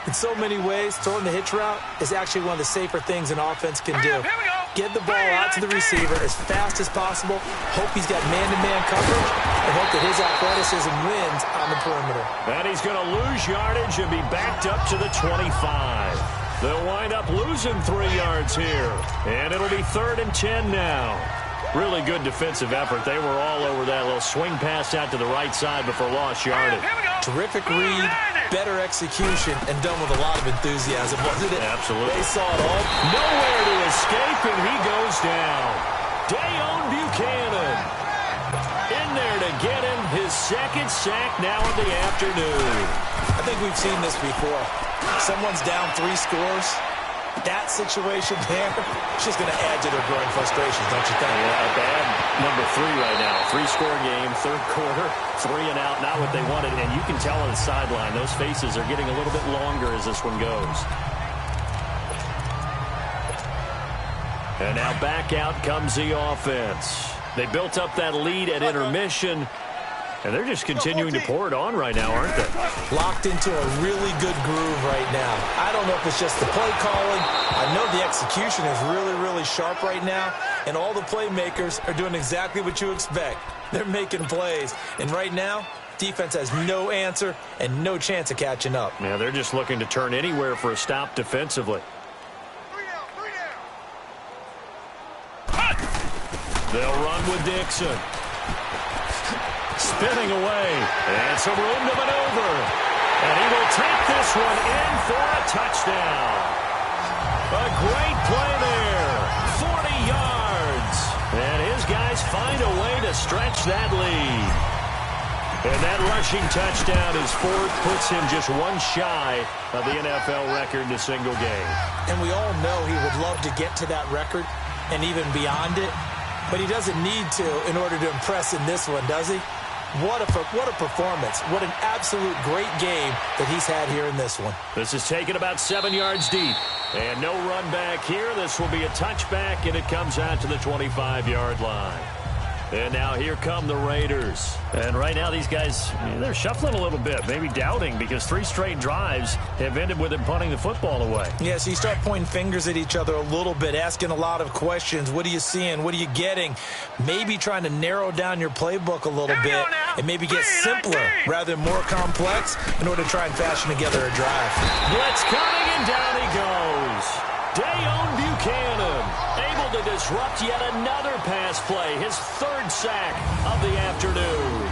In so many ways, throwing the hitch route is actually one of the safer things an offense can do. Get the ball out to the receiver as fast as possible, hope he's got man-to-man coverage, and hope that his athleticism wins on the perimeter. And he's going to lose yardage and be backed up to the 25. They'll wind up losing 3 yards here, and it'll be 3rd and 10 now. Really good defensive effort. They were all over that little swing pass out to the right side before lost yardage. Terrific read, better execution, and done with a lot of enthusiasm, wasn't it? Absolutely. They saw it all. Nowhere to escape, and he goes down. Dayon Buchanan in there to get him his second sack now in the afternoon. I think we've seen this before. Someone's down 3 scores. That situation there, it's just going to add to their growing frustrations, don't you think? Yeah, a bad number 3 right now. 3-score game, third quarter, 3 and out, not what they wanted. And you can tell on the sideline, those faces are getting a little bit longer as this one goes. And now back out comes the offense. They built up that lead at intermission, and they're just continuing to pour it on right now, aren't they? Locked into a really good groove right now. I don't know if it's just the play calling. I know the execution is really, really sharp right now, and all the playmakers are doing exactly what you expect. They're making plays, and right now, defense has no answer and no chance of catching up. Yeah, they're just looking to turn anywhere for a stop defensively. They'll run with Dixon. Spinning away, and some room to maneuver. And he will take this one in for a touchdown. A great play there, 40 yards. And his guys find a way to stretch that lead. And that rushing touchdown is 4th, puts him just 1 shy of the NFL record in a single game. And we all know he would love to get to that record and even beyond it, but he doesn't need to in order to impress in this one, does he? What a performance. What an absolute great game that he's had here in this one. This is taken about 7 yards deep. And no run back here. This will be a touchback, and it comes out to the 25-yard line. And now here come the Raiders. And right now these guys, they're shuffling a little bit, maybe doubting, because 3 straight drives have ended with them punting the football away. Yeah, so you start pointing fingers at each other a little bit, asking a lot of questions. What are you seeing? What are you getting? Maybe trying to narrow down your playbook a little bit and maybe get simpler rather than more complex in order to try and fashion together a drive. Blitz coming, and down he goes. Dayon Buchanan able to disrupt yet another pass play, his 3rd sack of the afternoon.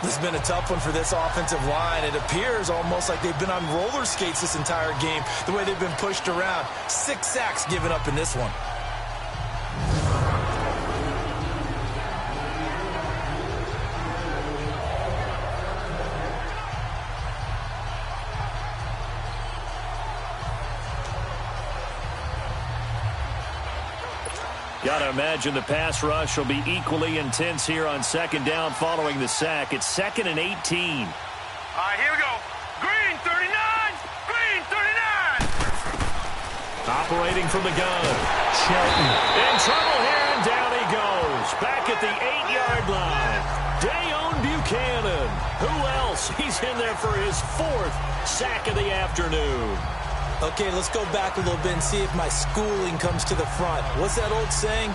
This has been a tough one for this offensive line. It appears almost like they've been on roller skates this entire game, the way they've been pushed around. 6 sacks given up in this one. Got to imagine the pass rush will be equally intense here on second down following the sack. It's 2nd and 18. All right, here we go. Green 39. Green 39. Operating from the gun. Shelton in trouble here, and down he goes. Back at the 8-yard line. Dayon Buchanan. Who else? He's in there for his 4th sack of the afternoon. Okay, let's go back a little bit and see if my schooling comes to the front. What's that old saying?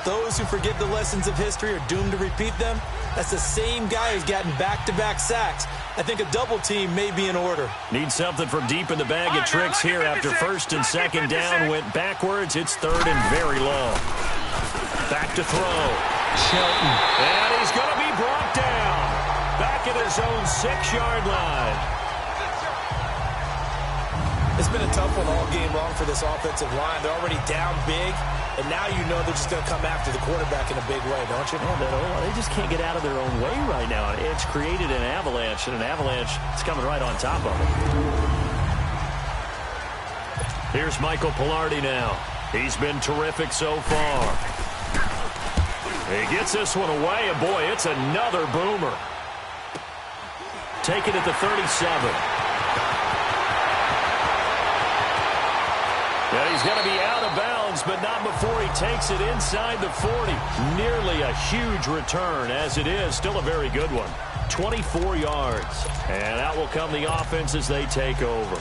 Those who forget the lessons of history are doomed to repeat them. That's the same guy who's gotten back-to-back sacks. I think a double team may be in order. Need something from deep in the bag of tricks here after 1st and 2nd down. Went backwards. It's 3rd and very low. Back to throw. Shelton. And he's going to be brought down. Back at his own 6-yard line. It's been a tough one all game long for this offensive line. They're already down big, and now you know they're just going to come after the quarterback in a big way, don't you? Yeah, they just can't get out of their own way right now. It's created an avalanche, and an avalanche is coming right on top of them. Here's Michael Palardy now. He's been terrific so far. He gets this one away, and boy, it's another boomer. Taken at the 37. Yeah, he's going to be out of bounds, but not before he takes it inside the 40. Nearly a huge return as it is. Still a very good one. 24 yards. And out will come the offense as they take over.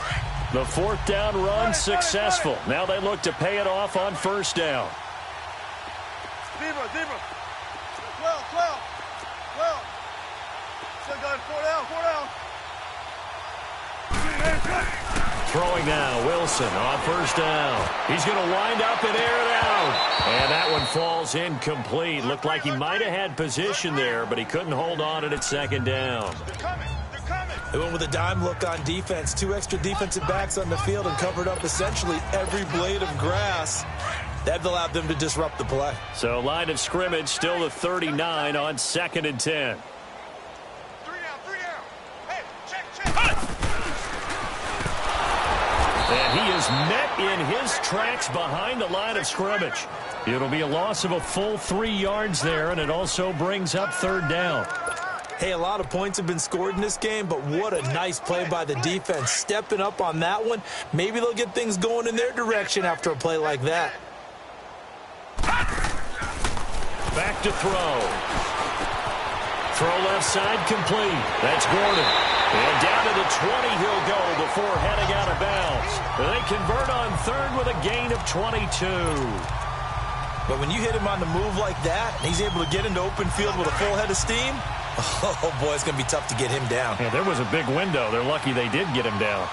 The fourth down run successful. Now they look to pay it off on first down. Deeper. 12. Still going, 4 down. Throwing now, Wilson on first down. He's going to wind up and air it out. And that one falls incomplete. Looked like he might have had position there, but he couldn't hold on at second down. They're coming. They went with a dime look on defense. 2 extra defensive backs on the field and covered up essentially every blade of grass. That allowed them to disrupt the play. So line of scrimmage still the 39 on 2nd and 10. 3 down. Hey, check. And he is met in his tracks behind the line of scrimmage. It'll be a loss of a full 3 yards there, and it also brings up third down. Hey, a lot of points have been scored in this game, but what a nice play by the defense. Stepping up on that one. Maybe they'll get things going in their direction after a play like that. Back to throw. Throw left side complete. That's Gordon. And down to the 20 he'll go before heading out of bounds. They convert on third with a gain of 22. But when you hit him on the move like that, and he's able to get into open field with a full head of steam, oh boy, it's going to be tough to get him down. Yeah, there was a big window. They're lucky they did get him down.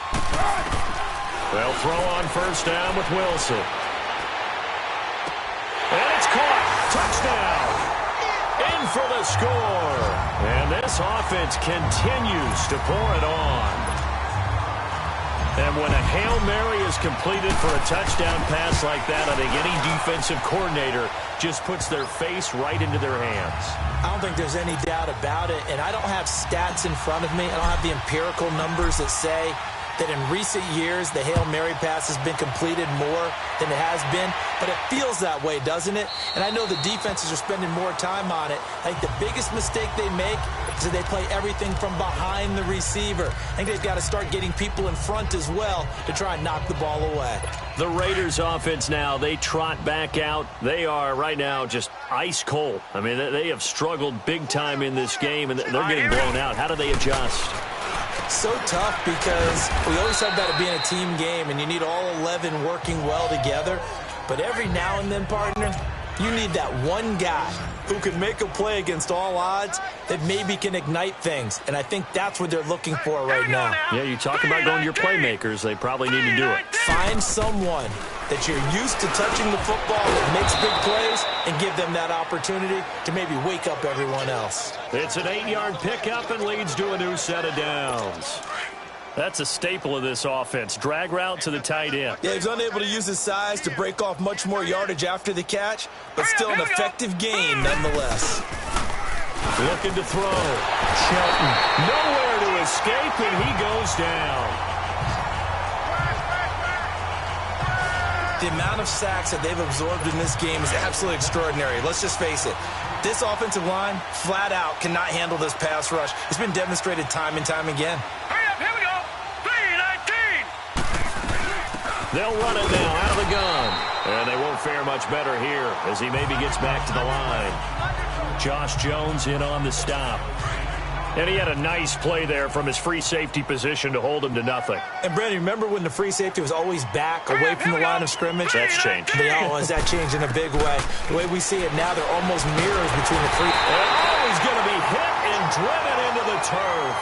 They'll throw on first down with Wilson. And it's caught. Touchdown. In for the score. And this offense continues to pour it on. And when a Hail Mary is completed for a touchdown pass like that, I think any defensive coordinator just puts their face right into their hands. I don't think there's any doubt about it, and I don't have stats in front of me. I don't have the empirical numbers that say that in recent years the Hail Mary pass has been completed more than it has been, but it feels that way, doesn't it? And I know the defenses are spending more time on it. I think the biggest mistake they make is that they play everything from behind the receiver. I think they've got to start getting people in front as well to try and knock the ball away. The Raiders offense now, they trot back out. They are right now just ice cold. I mean, they have struggled big time in this game, and they're getting blown out. How do they adjust? So tough because we always talk about it being a team game, and you need all 11 working well together. But every now and then, partner, you need that one guy who can make a play against all odds that maybe can ignite things. And I think that's what they're looking for right now. Yeah, you talk about going to your playmakers. They probably need to do it. Find someone that you're used to touching the football that makes big plays and give them that opportunity to maybe wake up everyone else. It's an 8-yard pickup and leads to a new set of downs. That's a staple of this offense. Drag route to the tight end. Yeah, he's unable to use his size to break off much more yardage after the catch, but still an effective gain nonetheless. Looking to throw. Shelton. Nowhere to escape, and he goes down. The amount of sacks that they've absorbed in this game is absolutely extraordinary. Let's just face it. This offensive line, flat out, cannot handle this pass rush. It's been demonstrated time and time again. Hurry up, here we go. 3-19. They'll run it now out of the gun. And they won't fare much better here as he maybe gets back to the line. Josh Jones in on the stop. And he had a nice play there from his free safety position to hold him to nothing. And, Brandon, remember when the free safety was always back away from the line of scrimmage? That's changed. Has that changed in a big way? The way we see it now, they're almost mirrors between the free. And he's going to be hit and driven into the turf.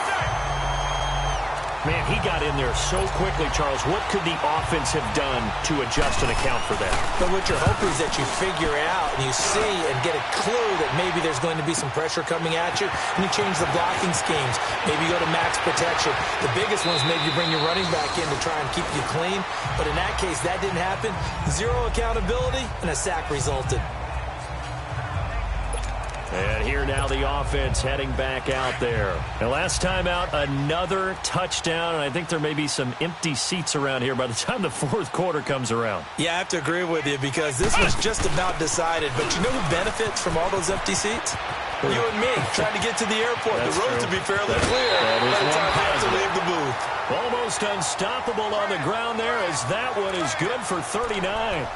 Man, he got in there so quickly, Charles. What could the offense have done to adjust and account for that? But what you're hoping is that you figure out and you see and get a clue that maybe there's going to be some pressure coming at you, and you change the blocking schemes. Maybe you go to max protection. The biggest one is maybe you bring your running back in to try and keep you clean. But in that case, that didn't happen. Zero accountability, and a sack resulted. And here now the offense heading back out there. And last time out, another touchdown. And I think there may be some empty seats around here by the time the fourth quarter comes around. Yeah, I have to agree with you because this was just about decided. But you know who benefits from all those empty seats? You and me, trying to get to the airport. That's the road true. to be fairly clear by the time I have to leave the booth. Almost unstoppable on the ground there as that one is good for 39.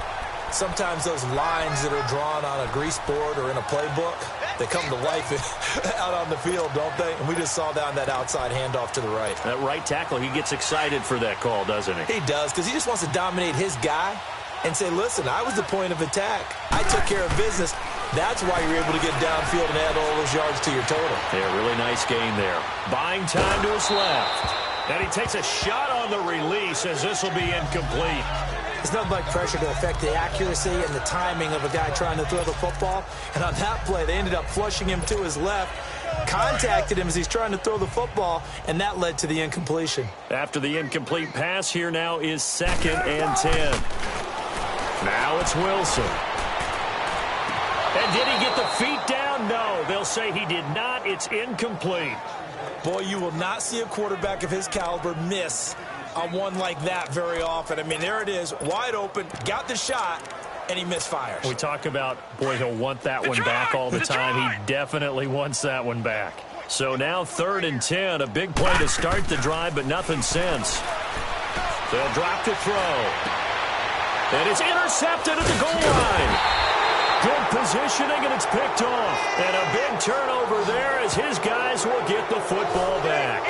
Sometimes those lines that are drawn on a grease board or in a playbook, they come to life out on the field, don't they? And we just saw down that outside handoff to the right. That right tackle, he gets excited for that call, doesn't he? He does, because he just wants to dominate his guy and say, listen, I was the point of attack. I took care of business. That's why you're able to get downfield and add all those yards to your total. Yeah, really nice gain there. Buying time to his left. And he takes a shot on the release as this will be incomplete. It's nothing like pressure to affect the accuracy and the timing of a guy trying to throw the football. And on that play, they ended up flushing him to his left, contacted him as he's trying to throw the football, and that led to the incompletion. After the incomplete pass, here now is 2nd and 10. Now it's Wilson. And did he get the feet down? No, they'll say he did not. It's incomplete. Boy, you will not see a quarterback of his caliber miss on one like that very often. I mean, there it is, wide open, got the shot, and he misfires. We talk about, boy, he'll want that one back all the time. He definitely wants that one back. So now 3rd and 10, a big play to start the drive, but nothing since. They'll drop to throw. And it's intercepted at the goal line. Good positioning, and it's picked off. And a big turnover there as his guys will get the football back.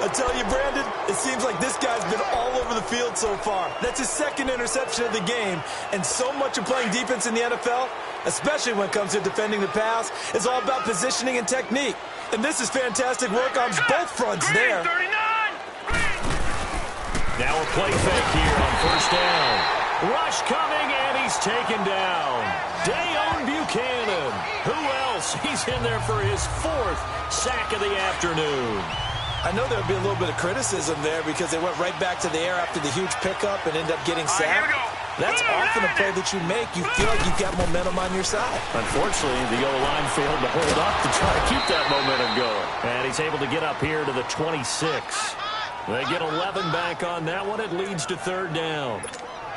I tell you, Brandon, it seems like this guy's been all over the field so far. That's his 2nd interception of the game. And so much of playing defense in the NFL, especially when it comes to defending the pass, is all about positioning and technique. And this is fantastic work on both fronts there. Now a play fake here on 1st down. Rush coming, and he's taken down. Dayon Buchanan. Who else? He's in there for his 4th sack of the afternoon. I know there'll be a little bit of criticism there because they went right back to the air after the huge pickup and ended up getting sacked. That's often a play that you make. You feel like you've got momentum on your side. Unfortunately, the O-line failed to hold up to try to keep that momentum going. And he's able to get up here to the 26. They get 11 back on that one. It leads to 3rd down.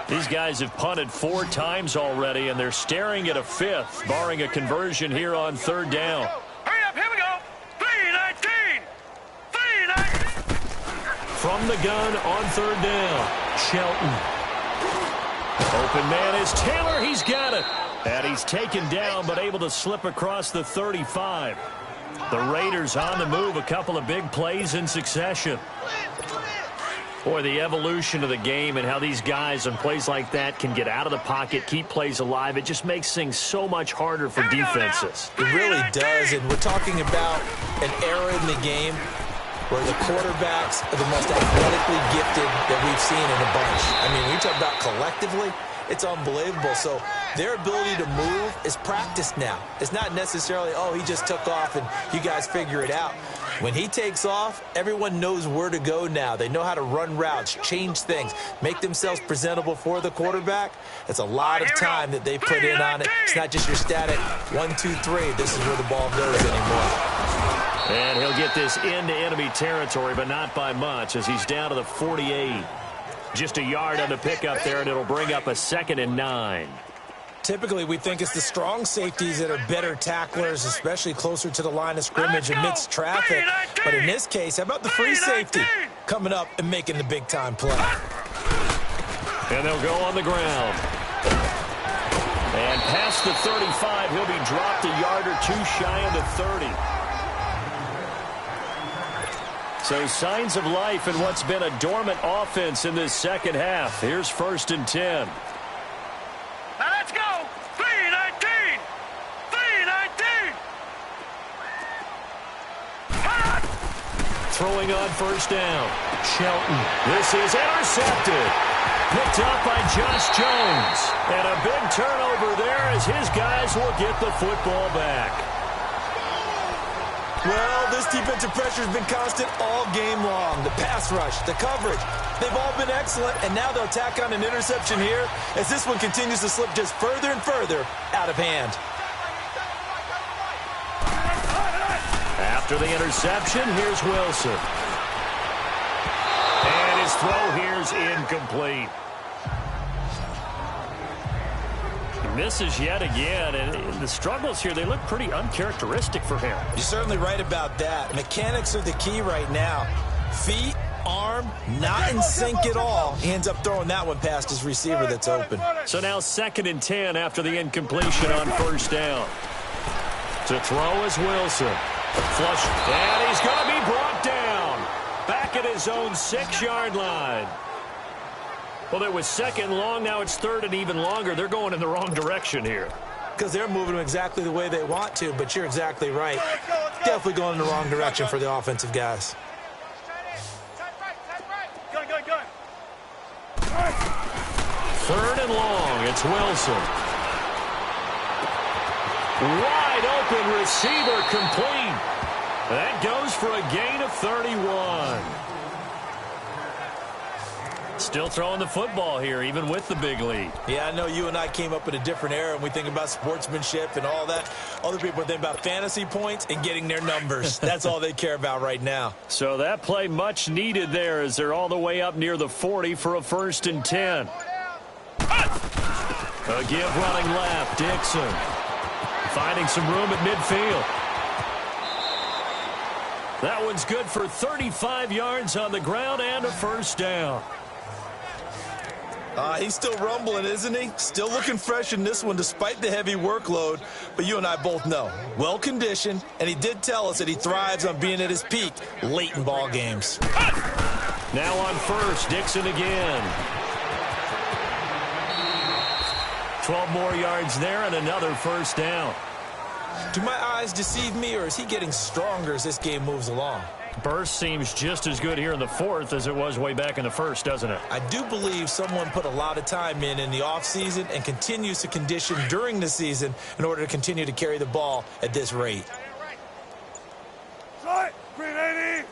These guys have punted 4 times already, and they're staring at a 5th, barring a conversion here on 3rd down. Hurry up, here we go. 3-19. 3-19. From the gun on 3rd down, Shelton. Open man is Taylor. He's got it. And he's taken down, but able to slip across the 35. The Raiders on the move, a couple of big plays in succession. Boy, the evolution of the game and how these guys on plays like that can get out of the pocket, keep plays alive, it just makes things so much harder for defenses. It really does, and we're talking about an era in the game where the quarterbacks are the most athletically gifted that we've seen in a bunch. I mean, when you talk about collectively, it's unbelievable. So their ability to move is practiced now. It's not necessarily, oh, he just took off and you guys figure it out. When he takes off, everyone knows where to go now. They know how to run routes, change things, make themselves presentable for the quarterback. That's a lot of time that they put in on it. It's not just your static 1, 2, 3. This is where the ball goes anymore. And he'll get this into enemy territory, but not by much as he's down to the 48. Just a yard on the pickup there, and it'll bring up a 2nd and 9. Typically, we think it's the strong safeties that are better tacklers, especially closer to the line of scrimmage amidst traffic. But in this case, how about the free safety coming up and making the big-time play? And they'll go on the ground. And past the 35, he'll be dropped a yard or 2 shy of the 30. So signs of life in what's been a dormant offense in this 2nd half. Here's 1st and 10. Now let's go. 3-19. 3-19. throwing on first down. Shelton. This is intercepted. Picked up by Josh Jones. And a big turnover there as his guys will get the football back. Well, this defensive pressure has been constant all game long. The pass rush, the coverage, they've all been excellent, and now they'll tack on an interception here as this one continues to slip just further and further out of hand. After the interception, here's Wilson. And his throw here's incomplete. Misses yet again, and the struggles here, they look pretty uncharacteristic for him. You're certainly right about that. Mechanics are the key right now. Feet, arm, not in sync at all. He ends up throwing that one past his receiver that's open. So now 2nd and 10 after the incompletion on first down. To throw is Wilson. Flush, and he's going to be brought down. Back at his own 6-yard line. Well, it was 2nd long. Now it's 3rd and even longer. They're going in the wrong direction here. Because they're moving them exactly the way they want to, but you're exactly right. Definitely going in the wrong direction for the offensive guys. Good. 3rd and long. It's Wilson. Wide open receiver complete. That goes for a gain of 31. Still throwing the football here, even with the big lead. Yeah, I know you and I came up in a different era, and we think about sportsmanship and all that. Other people think about fantasy points and getting their numbers. That's all they care about right now. So that play much needed there as they're all the way up near the 40 for a 1st and 10. A give running left, Dixon. Finding some room at midfield. That one's good for 35 yards on the ground and a 1st down. He's still rumbling, isn't he? Still looking fresh in this one despite the heavy workload. But you and I both know, well-conditioned, and he did tell us that he thrives on being at his peak late in ball games. Now on first, Dixon again. 12 more yards there and another 1st down. Do my eyes deceive me, or is he getting stronger as this game moves along? Burst seems just as good here in the 4th as it was way back in the 1st, doesn't it? I do believe someone put a lot of time in the offseason and continues to condition during the season in order to continue to carry the ball at this rate. Green 80.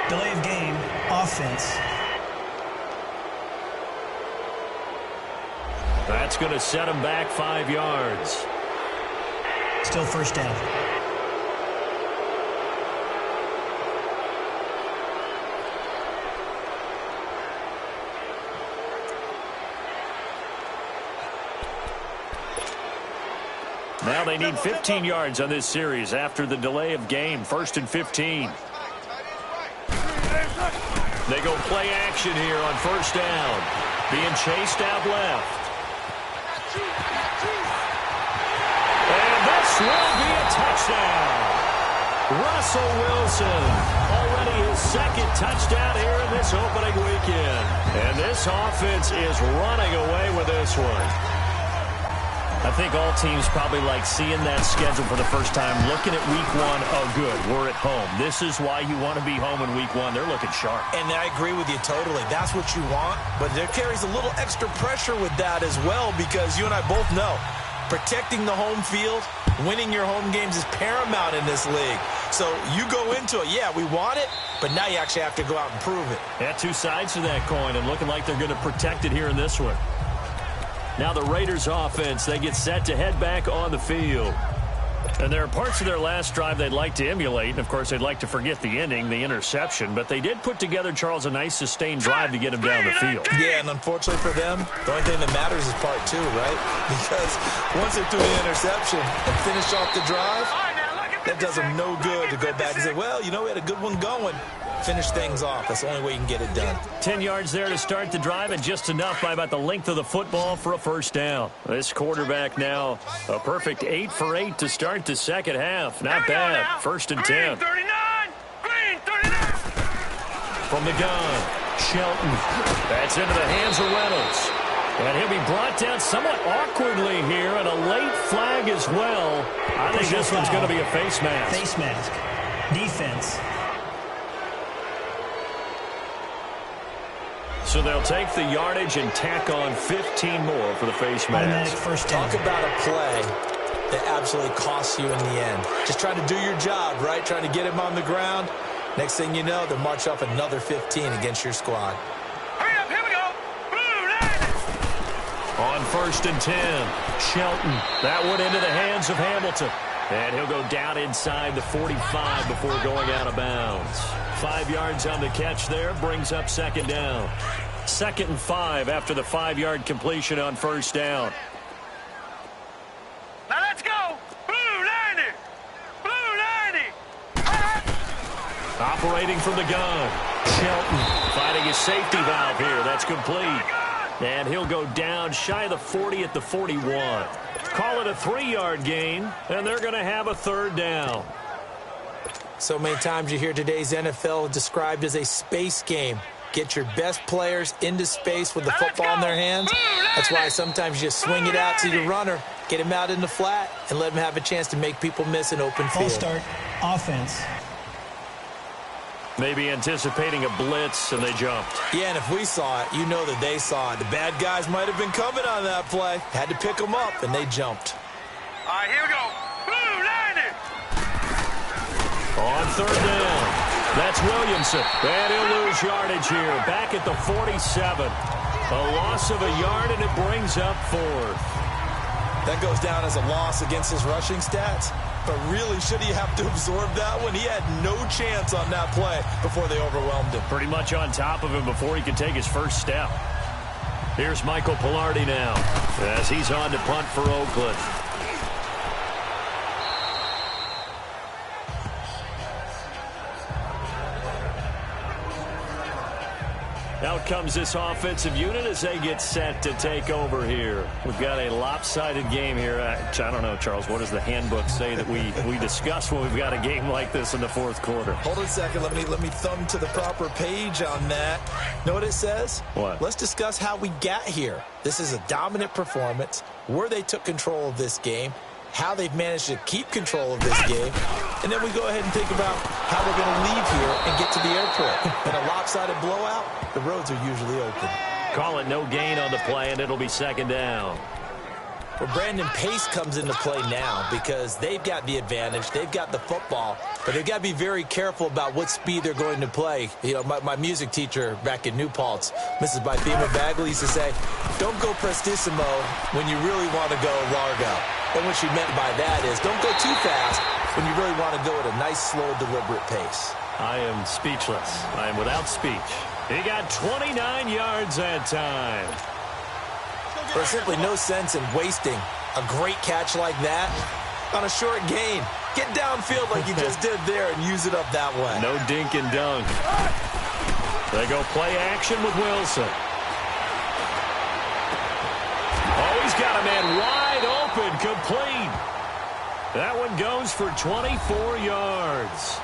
Delay of game, offense. That's going to set him back 5 yards. Still 1st down. Now they need 15 yards on this series after the delay of game. 1st and 15. They go play action here on 1st down. Being chased out left. And this will be a touchdown. Russell Wilson, already his 2nd touchdown here in this opening weekend. And this offense is running away with this one. I think all teams probably like seeing that schedule for the first time, looking at week 1. Oh, good, we're at home. This is why you want to be home in week 1. They're looking sharp. And I agree with you totally. That's what you want. But there carries a little extra pressure with that as well, because you and I both know protecting the home field, winning your home games is paramount in this league. So you go into it, yeah, we want it, but now you actually have to go out and prove it. Yeah, 2 sides to that coin, and looking like they're going to protect it here in this one. Now the Raiders offense, they get set to head back on the field. And there are parts of their last drive they'd like to emulate. And, of course, they'd like to forget the ending, the interception. But they did put together, Charles, a nice sustained drive to get him down the field. Yeah, and unfortunately for them, the only thing that matters is part 2, right? Because once they threw the interception and finish off the drive, that does them no good to go back and say, well, you know, we had a good one going. Finish things off. That's the only way you can get it done. 10 yards there to start the drive, and just enough by about the length of the football for a 1st down. This quarterback now a perfect 8 for 8 to start the 2nd half. Not bad. 1st and 10. Green 39. From the gun, Shelton. That's into the hands of Reynolds. And he'll be brought down somewhat awkwardly here, and a late flag as well. I think this one's going to be a face mask. Face mask. Defense. So they'll take the yardage and tack on 15 more for the face mask. First down. Talk about a play that absolutely costs you in the end. Just trying to do your job, right? Trying to get him on the ground. Next thing you know, they'll march up another 15 against your squad. Hurry up, here we go. Blue, On 1st and 10, Shelton. That one into the hands of Hamilton. And he'll go down inside the 45 before going out of bounds. 5 yards on the catch there, brings up 2nd down. 2nd and 5 after the 5-yard completion on 1st down. now let's go. Blue 90. Blue 90. Operating from the gun. Shelton finding his safety valve here. That's complete. And he'll go down shy of the 40 at the 41. Call it a 3-yard gain, and they're going to have a 3rd down. So many times you hear today's NFL described as a space game. Get your best players into space with the football in their hands. That's why sometimes you just swing it out to your runner, get him out in the flat, and let him have a chance to make people miss an open Full field. start. Offense. Maybe anticipating a blitz, and they jumped. Yeah, and if we saw it, you know that they saw it. The bad guys might have been coming on that play. Had to pick them up, and they jumped. All right, here we go. Blue 90. On 3rd down, that's Williamson. And he'll lose yardage here. Back at the 47. A loss of a yard, and it brings up 4th. That goes down as a loss against his rushing stats. But really, should he have to absorb that one? He had no chance on that play before they overwhelmed him. Pretty much on top of him before he could take his first step. Here's Michael Palardy now as he's on to punt for Oakland. Out comes this offensive unit as they get set to take over here. We've got a lopsided game here. I don't know, Charles, what does the handbook say that we discuss when we've got a game like this in the 4th quarter? Hold on a second. Let me thumb to the proper page on that. Know what it says? What? Let's discuss how we got here. This is a dominant performance, where they took control of this game, how they've managed to keep control of this game, and then we go ahead and think about how we're going to leave here and get to the airport. In a lopsided blowout, the roads are usually open. Call it no gain on the play, and it'll be 2nd down. Well, Brandon Pace comes into play now because they've got the advantage. They've got the football, but they've got to be very careful about what speed they're going to play. You know, my music teacher back in New Paltz, Mrs. Bythema Bagley, used to say, don't go prestissimo when you really want to go largo. And what she meant by that is don't go too fast when you really want to go at a nice, slow, deliberate pace. I am speechless. I am without speech. He got 29 yards that time. There's simply no sense in wasting a great catch like that on a short gain. Get downfield like you just did there and use it up that way. No dink and dunk. They go play action with Wilson. Oh, he's got a man wide open, complete. That one goes for 24 yards.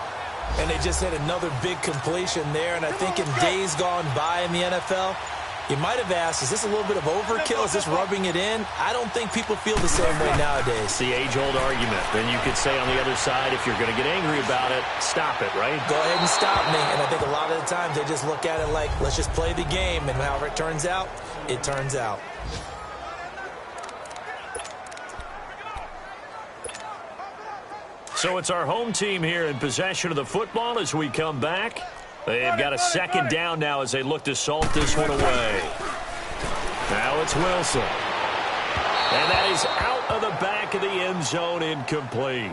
And they just had another big completion there. And I think in days gone by in the NFL, you might have asked, is this a little bit of overkill? Is this rubbing it in? I don't think people feel the same way nowadays. It's the age-old argument. Then you could say on the other side, if you're going to get angry about it, stop it, right? Go ahead and stop me. And I think a lot of the times they just look at it like, let's just play the game. And however it turns out, it turns out. So it's our home team here in possession of the football as we come back. They've got a 2nd down now as they look to salt this one away. Now it's Wilson. And that is out of the back of the end zone, incomplete.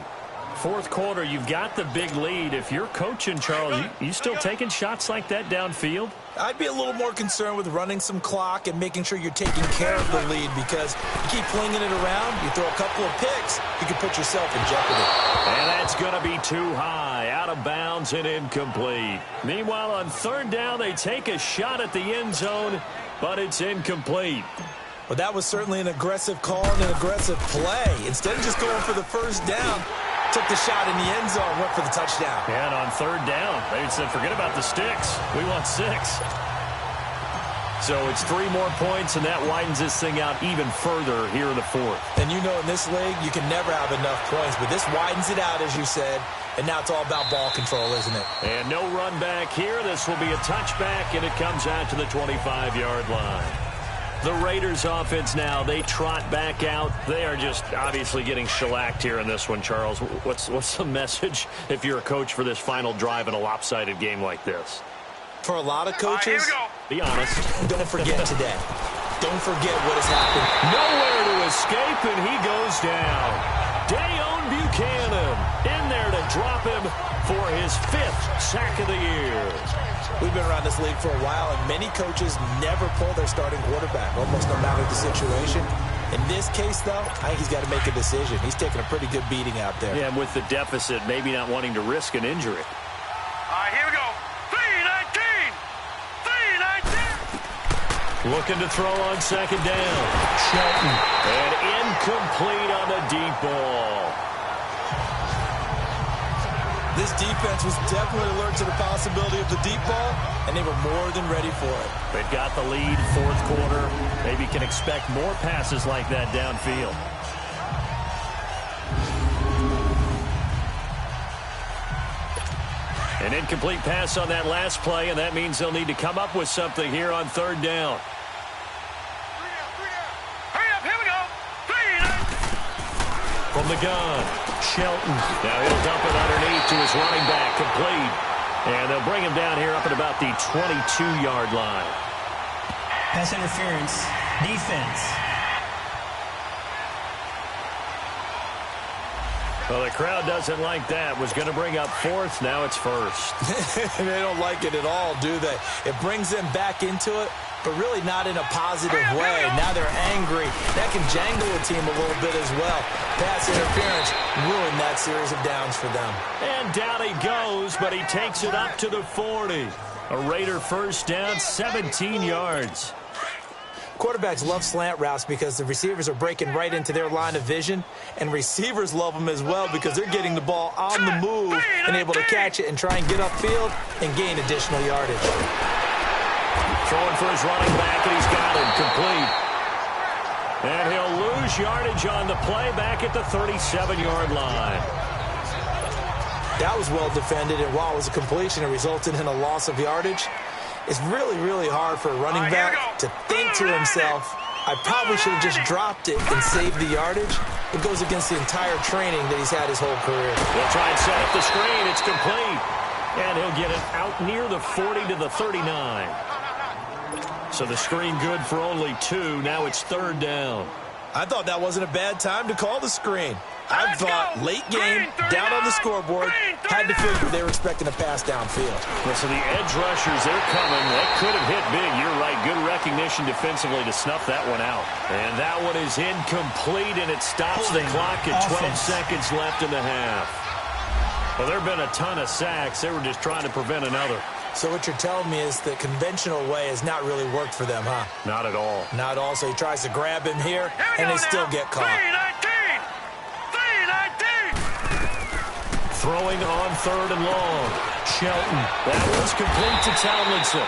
4th quarter, you've got the big lead. If you're coaching, Charles, you still taking shots like that downfield? I'd be a little more concerned with running some clock and making sure you're taking care of the lead, because you keep flinging it around, you throw a couple of picks, you can put yourself in jeopardy. And that's going to be too high, out of bounds and incomplete. Meanwhile, on 3rd down, they take a shot at the end zone, but it's incomplete. Well, that was certainly an aggressive call and an aggressive play. Instead of just going for the first down, took the shot in the end zone, went for the touchdown. And on 3rd down, they said, forget about the sticks. We want 6. So it's 3 more points, and that widens this thing out even further here in the fourth. And you know in this league, you can never have enough points, but this widens it out, as you said, and now it's all about ball control, isn't it? And no run back here. This will be a touchback, and it comes out to the 25-yard line. The Raiders offense now, they trot back out. They are just obviously getting shellacked here in this one, Charles. What's the message if you're a coach for this final drive in a lopsided game like this? For a lot of coaches, be honest. Don't forget today. Don't forget what has happened. Nowhere to escape, and he goes down. Dayon Buchanan in there to drop him for his 5th sack of the year. We've been around this league for a while, and many coaches never pull their starting quarterback, almost no matter the situation. In this case, though, I think he's got to make a decision. He's taking a pretty good beating out there. Yeah, and with the deficit, maybe not wanting to risk an injury. Here we go. 3-19. 3-19. Looking to throw on second down. Shelton. And incomplete on the deep ball. This defense was definitely alert to the possibility of the deep ball, and they were more than ready for it. They've got the lead, fourth quarter. Maybe can expect more passes like that downfield. An incomplete pass on that last play, and that means they'll need to come up with something here on third down. Hurry up, here we go. 3-19. From the gun, Shelton. Now he'll dump it underneath to his running back, complete. And they'll bring him down here up at about the 22-yard line. Pass interference. Defense. Well, the crowd doesn't like that. Was going to bring up fourth. Now it's first. They don't like it at all, do they? It brings them back into it, but really not in a positive way. Now they're angry. That can jangle a team a little bit as well. Pass interference ruined that series of downs for them. And down he goes, but he takes it up to the 40. A Raider first down, 17 yards. Quarterbacks love slant routes because the receivers are breaking right into their line of vision, and receivers love them as well because they're getting the ball on the move and able to catch it and try and get upfield and gain additional yardage. Throwing for his running back, and he's got him complete. And he'll lose yardage on the play back at the 37-yard line. That was well defended, and while it was a completion, it resulted in a loss of yardage. It's really, really hard for a running back to think to himself, I probably should have just dropped it and saved the yardage. It goes against the entire training that he's had his whole career. They'll try and set up the screen. It's complete. And he'll get it out near the 40 to the 39. So the screen good for only 2. Now it's third down. I thought that wasn't a bad time to call the screen. I thought late game, down on the scoreboard, had to figure they were expecting a pass downfield. Well, so the edge rushers, they're coming. That could have hit big. You're right. Good recognition defensively to snuff that one out. And that one is incomplete, and it stops the clock at 12 seconds left in the half. Well, there have been a ton of sacks. They were just trying to prevent another. So what you're telling me is the conventional way has not really worked for them, huh? Not at all. Not at all. So he tries to grab him here, and they still get caught. 3-19. Throwing on third and long. Shelton. That one's complete to Tomlinson.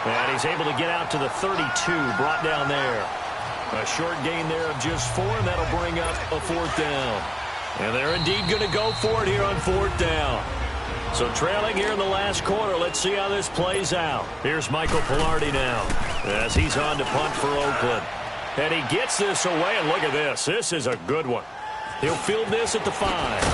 And he's able to get out to the 32, brought down there. A short gain there of just 4, and that'll bring up a fourth down. And they're indeed going to go for it here on fourth down. So trailing here in the last quarter, let's see how this plays out. Here's Michael Palardy now as he's on to punt for Oakland. And he gets this away, and look at this. This is a good one. He'll field this at the 5.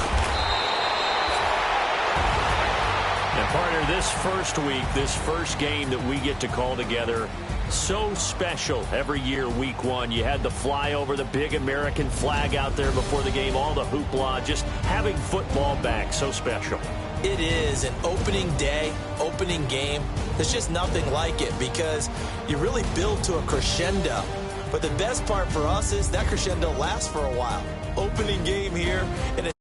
And partner, this first week, this first game that we get to call together, so special every year, week 1. You had the flyover, the big American flag out there before the game, all the hoopla, just having football back, so special. It is an opening day, opening game. There's just nothing like it because you really build to a crescendo. But the best part for us is that crescendo lasts for a while. Opening game here, and